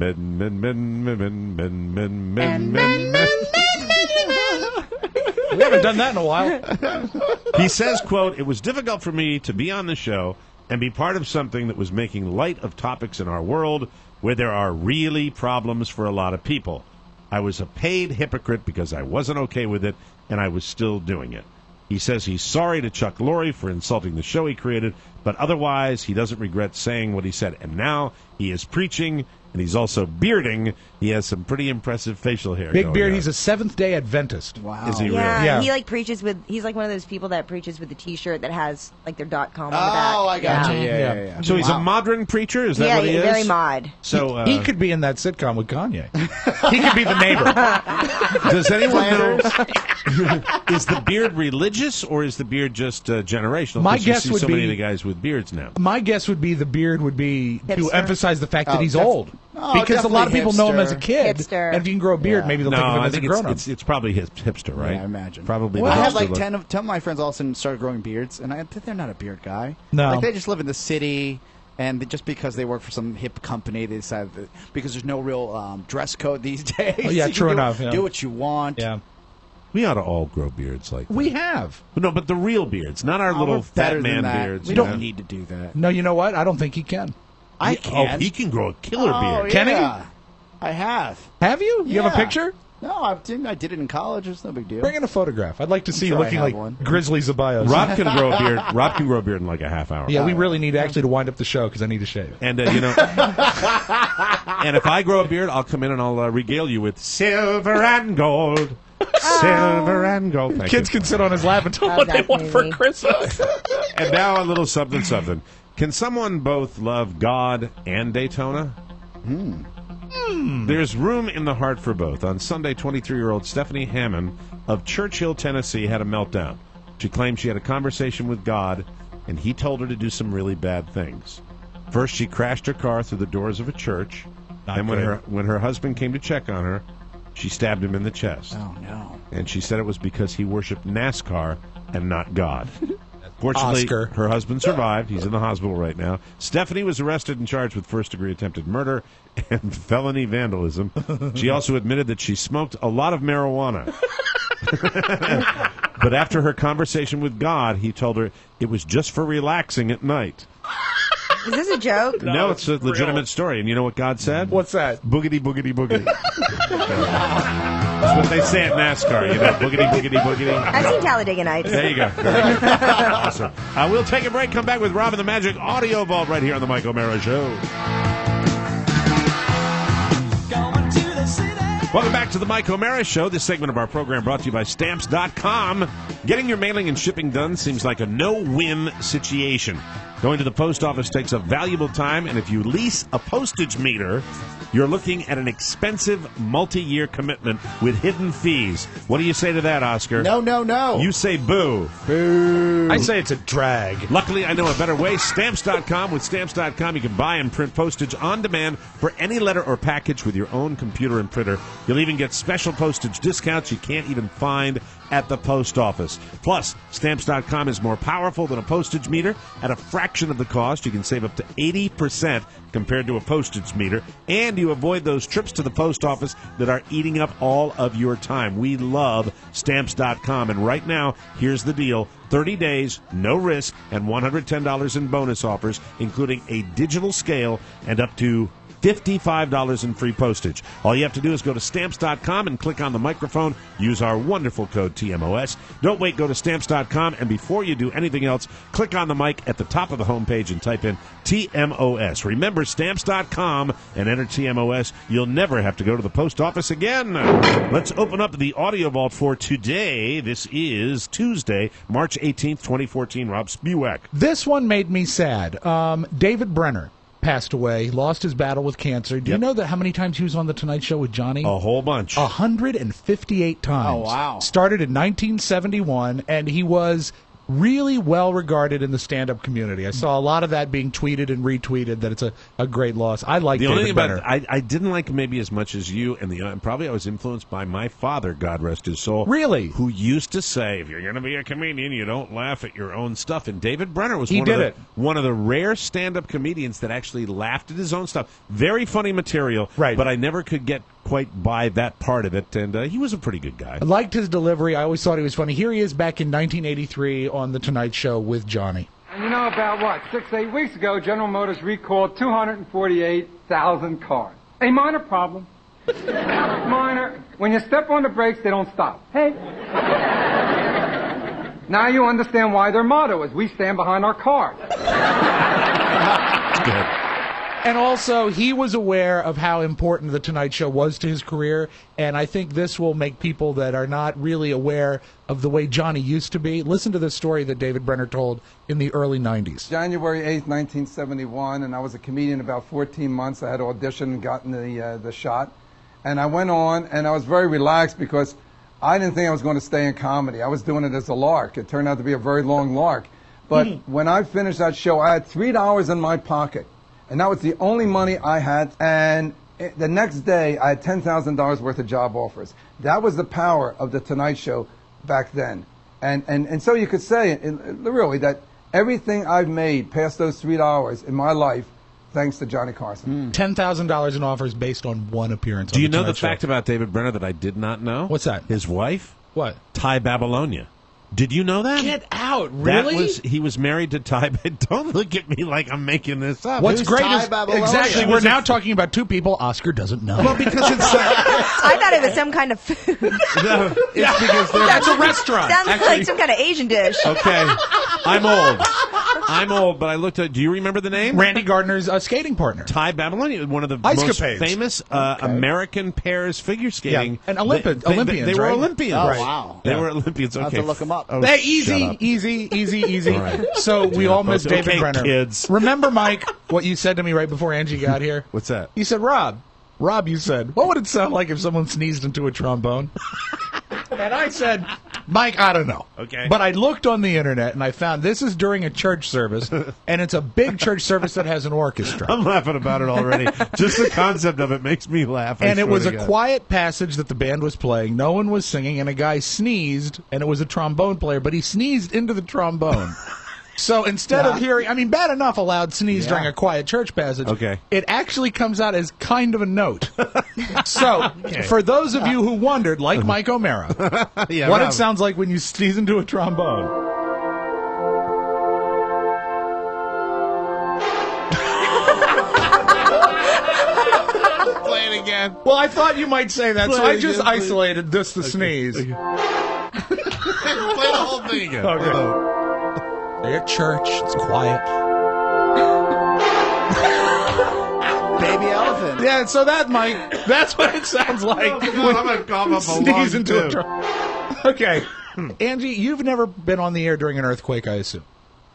We haven't done that in a while. He says, quote, "It was difficult for me to be on the show and be part of something that was making light of topics in our world where there are really problems for a lot of people. I was a paid hypocrite because I wasn't okay with it, and I was still doing it." He says he's sorry to Chuck Lorre for insulting the show he created, but otherwise he doesn't regret saying what he said. And now he is preaching, and he's also bearding. He has some pretty impressive facial hair. Big going beard. on. He's a Seventh-day Adventist. Wow. Is he really? Yeah, Yeah. he like preaches with. He's like one of those people that preaches with the T-shirt that has like their .com on the back. Oh, I got you. Yeah. So he's a modern preacher? Is that Yeah, what he is? very mod. So He could be in that sitcom with Kanye. He could be the neighbor. does anyone know? Is the beard religious or is the beard just generational? My 'Cause you guess see would so many be- of the guys with beards now. My guess would be the beard would be to Hipster. emphasize the fact that Oh, he's old. Because a lot of people know him as a kid. Hipster. And if you can grow a beard, Yeah. maybe they'll No, think of him I as a think grown-up. it's probably hipster, right? Yeah, I imagine. Probably. Well, the I had hipster like look. 10 of my friends all of a sudden started growing beards, and they're not a beard guy. No. Like, they just live in the city, and just because they work for some hip company, they decided that because there's no real dress code these days. Oh, yeah, you true can enough, yeah. Do what you want. Yeah. We ought to all grow beards like that. We have. No, but the real beards, not our Oh, little we're fat better man than that. beards. We you don't know? need to do that. No, you know what? I don't think he can. I Oh, can. he can grow a killer Oh, beard. Can he? yeah. I have. Have you? You have a Yeah. picture? No, I did it in college. It's no big deal. Bring in a photograph. I'd like to see you sure I looking have like one. Grizzly Zabayos. Rob can grow a beard. Rob can grow a beard in like a half hour. Yeah, we really need actually to wind up the show because I need to shave. And you know, and if I grow a beard, I'll come in and I'll regale you with silver and gold, silver and gold. Thank Kids you. can sit on his lap and tell Oh, what they that's want for movie. Christmas. And now a little something, something. Can someone both love God and Daytona? There's room in the heart for both. On Sunday, 23-year-old Stephanie Hammond of Churchill, Tennessee, had a meltdown. She claimed she had a conversation with God, and he told her to do some really bad things. First, she crashed her car through the doors of a church. And when her husband came to check on her, she stabbed him in the chest. Oh, no. And she said it was because he worshipped NASCAR and not God. Fortunately, Oscar. her husband survived. He's in the hospital right now. Stephanie was arrested and charged with first-degree attempted murder and felony vandalism. She also admitted that she smoked a lot of marijuana. But after her conversation with God, he told her it was just for relaxing at night. Is this a joke? No, it's a legitimate story. And you know what God said? What's that? Boogity, boogity, boogity. That's what they say at NASCAR, you know, boogity, boogity, boogity. I've seen Talladega Nights. There you go. Awesome. We'll take a break, come back with Rob and the Magic Audio Vault right here on the Mike O'Mara Show. Welcome back to the Mike O'Mara Show. This segment of our program brought to you by Stamps.com. Getting your mailing and shipping done seems like a no-win situation. Going to the post office takes a valuable time, and if you lease a postage meter, you're looking at an expensive multi-year commitment with hidden fees. What do you say to that, Oscar? No, no, no. You say boo. Boo. I say it's a drag. Luckily, I know a better way. Stamps.com. With Stamps.com, you can buy and print postage on demand for any letter or package with your own computer and printer. You'll even get special postage discounts you can't even find at the post office. Plus, Stamps.com is more powerful than a postage meter. At a fraction of the cost, you can save up to 80% compared to a postage meter, and you avoid those trips to the post office that are eating up all of your time. We love Stamps.com, and right now, here's the deal. 30 days, no risk, and $110 in bonus offers, including a digital scale and up to $55 in free postage. All you have to do is go to Stamps.com and click on the microphone. Use our wonderful code TMOS. Don't wait, go to Stamps.com, and before you do anything else, click on the mic at the top of the homepage and type in TMOS. Remember, Stamps.com and enter TMOS. You'll never have to go to the post office again. Let's open up the audio vault for today. This is Tuesday, March 18th, 2014. Rob Spiewak. This one made me sad. David Brenner passed away, lost his battle with cancer. Do you know that how many times he was on The Tonight Show with Johnny? A whole bunch. 158 times. Oh, wow. Started in 1971, and he was really well regarded in the stand-up community. I saw a lot of that being tweeted and retweeted, that it's a great loss. I like David only Brenner. thing I didn't like him maybe as much as you, and probably I was influenced by my father, God rest his soul. Really? Who used to say, if you're going to be a comedian, you don't laugh at your own stuff. And David Brenner was one of the rare stand-up comedians that actually laughed at his own stuff. Very funny material, right? But I never could get quite by that part of it, and he was a pretty good guy. I liked his delivery. I always thought he was funny. Here he is back in 1983 on The Tonight Show with Johnny. And you know, about what, 6-8 weeks ago, General Motors recalled 248,000 cars. A minor problem. Minor. When you step on the brakes, they don't stop. Hey. Now you understand why their motto is, we stand behind our cars. Good. And also, he was aware of how important The Tonight Show was to his career, and I think this will make people that are not really aware of the way Johnny used to be. Listen to this story that David Brenner told in the early 90s. January 8th, 1971, and I was a comedian about 14 months. I had auditioned and gotten the shot. And I went on, and I was very relaxed because I didn't think I was going to stay in comedy. I was doing it as a lark. It turned out to be a very long lark. But when I finished that show, I had $3 in my pocket. And that was the only money I had. And the next day, I had $10,000 worth of job offers. That was the power of The Tonight Show back then. And so you could say, really, that everything I've made past those $3 in my life, thanks to Johnny Carson. $10,000 in offers based on one appearance. Do you know the fact about David Brenner that I did not know? What's that? His wife? What? Ty Babylonia. Did you know that? Get out! Really? He was married to Ty. Don't look at me like I'm making this up. What's great is exactly we're now talking about two people Oscar doesn't know. Well, because it's. I thought it was some kind of food. No, it's because that's a restaurant. Sounds like some kind of Asian dish. Okay, I'm old, but I looked at. Do you remember the name? Randy Gardner's skating partner, Ty Babylonia, one of the Ice-capades. most famous American pairs figure skating. Yeah. And Olympians. They were right? Olympians. Oh, wow. They were Olympians. Okay. I'll have to look them up. Oh, Easy. All right. So we all miss David Brenner. Kids. Remember, Mike, what you said to me right before Angie got here? What's that? You said, Rob, Rob, you said, what would it sound like if someone sneezed into a trombone? And I said, Mike, I don't know. Okay. But I looked on the internet and I found this is during a church service, and it's a big church service that has an orchestra. I'm laughing about it already. Just the concept of it makes me laugh. And it was a God. quiet passage that the band was playing. No one was singing, and a guy sneezed, and it was a trombone player, but he sneezed into the trombone. So instead of hearing, I mean, bad enough a loud sneeze during a quiet church passage. Okay. It actually comes out as kind of a note. So, for those of you who wondered, like Mike O'Mara, what it sounds like when you sneeze into a trombone. Play it again. Well, I thought you might say that, so Play I it just again, please. isolated this to sneeze. Play the whole thing again. Okay. They're at church. It's quiet. Baby elephant. Yeah, so that's what it sounds like. Oh, God, I'm gonna cough up a sneeze lung, into too. Okay. Angie, you've never been on the air during an earthquake, I assume.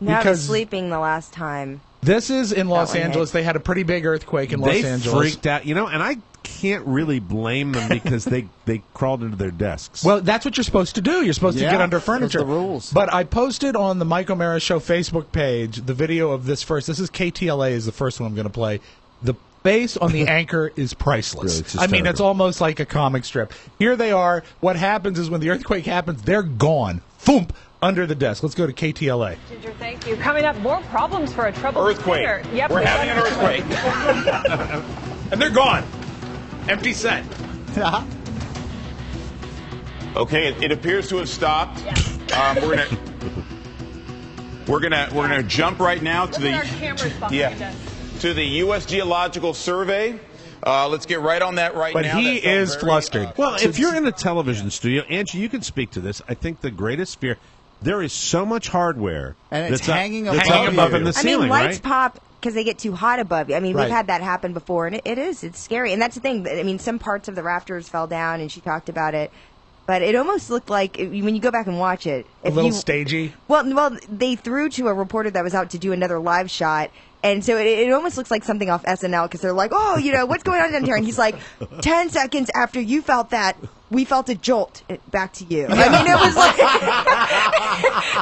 No, I was sleeping the last time. This is in Los one Angeles. They had a pretty big earthquake in Los Angeles. They freaked out, and I can't really blame them because they crawled into their desks. Well, that's what you're supposed to do. You're supposed to get under furniture. Those are the rules. But I posted on the Mike O'Mara Show Facebook page the video of this first. This is KTLA is the first one I'm going to play. The face on the anchor is priceless. Really, it's I mean, hysterical. it's almost like a comic strip. Here they are. What happens is when the earthquake happens, they're gone. Foomp! Under the desk. Let's go to KTLA. Ginger, thank you. Coming up, more problems for a troubled Earthquake. singer. Yep, We're we having an got earthquake. And they're gone. Empty set. Okay, it appears to have stopped. We're gonna jump right now to Look at our cameras behind us. to the U.S. Geological Survey. Let's get right on that right But now. he That felt is very, flustered. Well, if you're in a television studio, Angie, you can speak to this. I think the greatest fear, there is so much hardware And it's that's hanging that's above in the I ceiling, mean, lights right? pop because they get too hot above you. I mean, Right. we've had that happen before, and it's scary. And that's the thing. I mean, some parts of the rafters fell down, and she talked about it. But it almost looked like, when you go back and watch it, A little stagey. Well, they threw to a reporter that was out to do another live shot. And so it almost looks like something off SNL because they're like, oh, what's going on down here? And he's like, 10 seconds after you felt that, we felt a jolt back to you. I mean, it was like,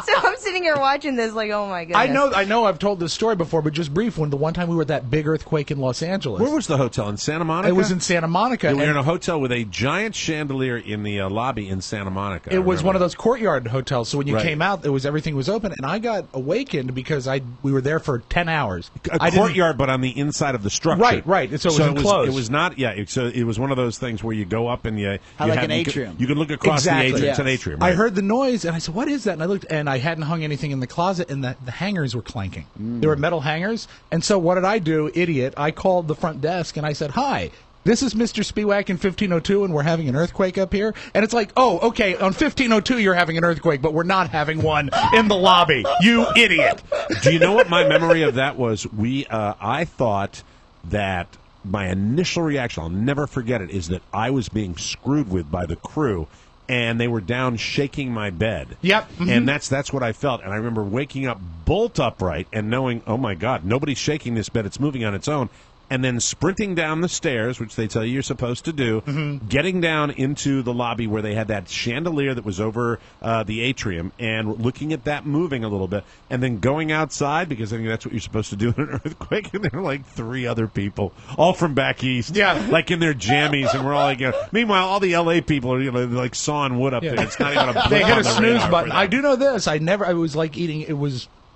so I'm sitting here watching this like, oh my goodness. I know I've told this story before, but just brief. When the one time we were at that big earthquake in Los Angeles. Where was the hotel? In Santa Monica? It was in Santa Monica. We were and in a hotel with a giant chandelier in the lobby in Santa Monica. It was one of those courtyard hotels. So when you Right. came out, everything was open, and I got awakened because we were there for 10 hours. A courtyard, but on the inside of the structure. Right. So it was enclosed. It was not. Yeah. So it was one of those things where you go up and you like have- an atrium. You can look across Exactly. the atrium. It's an Yes. atrium. I Right? heard the noise, and I said, what is that? And I looked, and I hadn't hung anything in the closet, and the hangers were clanking. They were metal hangers. And so what did I do, idiot? I called the front desk, and I said, hi. This is Mr. Spiewak in 1502, and we're having an earthquake up here. And it's like, oh, okay, on 1502 you're having an earthquake, but we're not having one in the lobby. You idiot. Do you know what my memory of that was? I thought that my initial reaction, I'll never forget it, is that I was being screwed with by the crew, and they were down shaking my bed. Yep. Mm-hmm. And that's what I felt. And I remember waking up bolt upright and knowing, oh my God, nobody's shaking this bed, it's moving on its own. And then sprinting down the stairs, which they tell you you're supposed to do, getting down into the lobby where they had that chandelier that was over the atrium, and looking at that moving a little bit, and then going outside, because I think that's what you're supposed to do in an earthquake, and there were like 3 other people, all from back east, like in their jammies, and we're all like, meanwhile, all the LA people are like sawing wood up there. It's not even a blip They hit on a the snooze radar button. for I them. do know this. I was like eating,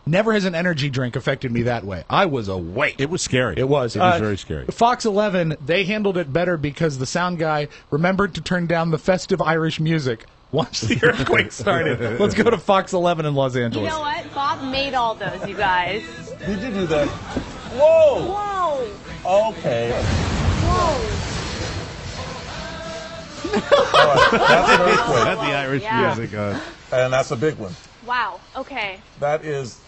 never has an energy drink affected me that way. I was awake. It was scary. It was. It was very scary. Fox 11, they handled it better because the sound guy remembered to turn down the festive Irish music once the earthquake started. Let's go to Fox 11 in Los You Angeles. know what? Bob made all those, you guys. Did you do that? Whoa! Whoa! Okay. Whoa! All right. That's an earthquake. That's the Irish Yeah. music. And that's a big one. Wow. Okay. That is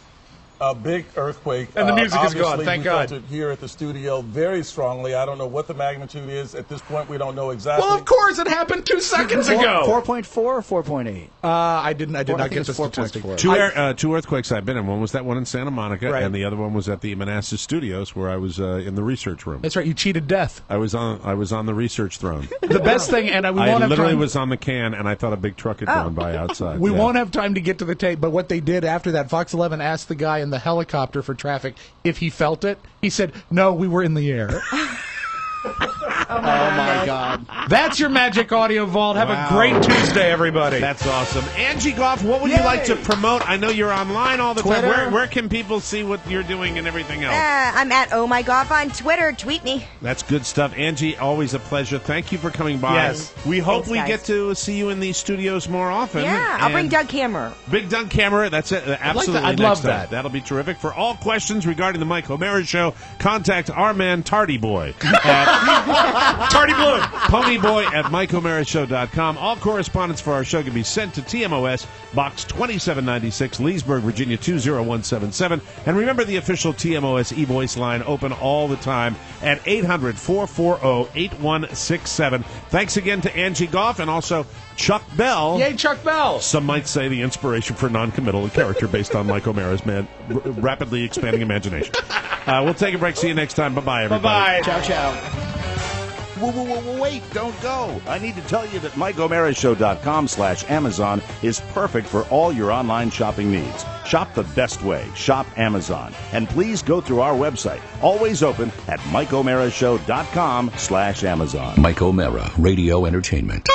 A big earthquake. And the music is gone, Obviously, thank we God. felt it here at the studio very strongly. I don't know what the magnitude is. At this point, we don't know exactly. Well, of course, it happened 2 seconds ago. 4.4 or 4.8? I did not I think get the it's 4.4. statistic. Two earthquakes I've been in. One was that one in Santa Monica, Right. and the other one was at the Manassas Studios, where I was in the research room. That's right. You cheated death. I was on the research throne. The best thing, and we I won't have literally time. was on the can, and I thought a big truck had gone by outside. We Yeah. won't have time to get to the tape, but what they did after that, Fox 11 asked the guy in the helicopter for traffic if he felt it. He said, "No, we were in the air." Oh my God. That's your Magic Audio Vault. Have Wow. a great Tuesday, everybody. That's awesome. Angie Goff, what would you like to promote? I know you're online all the Twitter. time. Where can people see what you're doing and everything else? I'm at Oh My Goff on Twitter. Tweet me. That's good stuff. Angie, always a pleasure. Thank you for coming by. Yes. We hope Thanks, we guys. get to see you in these studios more often. Yeah, I'll bring And Doug Camera. Big Doug Camera. That's it. Absolutely. I'd next love time. that. That'll be terrific. For all questions regarding the Mike O'Mara Show, contact our man Tardy Boy at Tardy Blue. Ponyboy at MikeO'MaraShow.com. All correspondence for our show can be sent to TMOS, Box 2796, Leesburg, Virginia 20177. And remember the official TMOS e-voice line open all the time at 800-440-8167. Thanks again to Angie Goff and also Chuck Bell. Yay, Chuck Bell. Some might say the inspiration for non-committal, a character based on Mike O'Mara's rapidly expanding imagination. We'll take a break. See you next time. Bye-bye, everybody. Bye-bye. Ciao, ciao. Wait, don't go. I need to tell you that MikeO'MaraShow.com/Amazon is perfect for all your online shopping needs. Shop the best way. Shop Amazon. And please go through our website. Always open at MikeO'MaraShow.com/Amazon. Mike O'Mara, Radio Entertainment.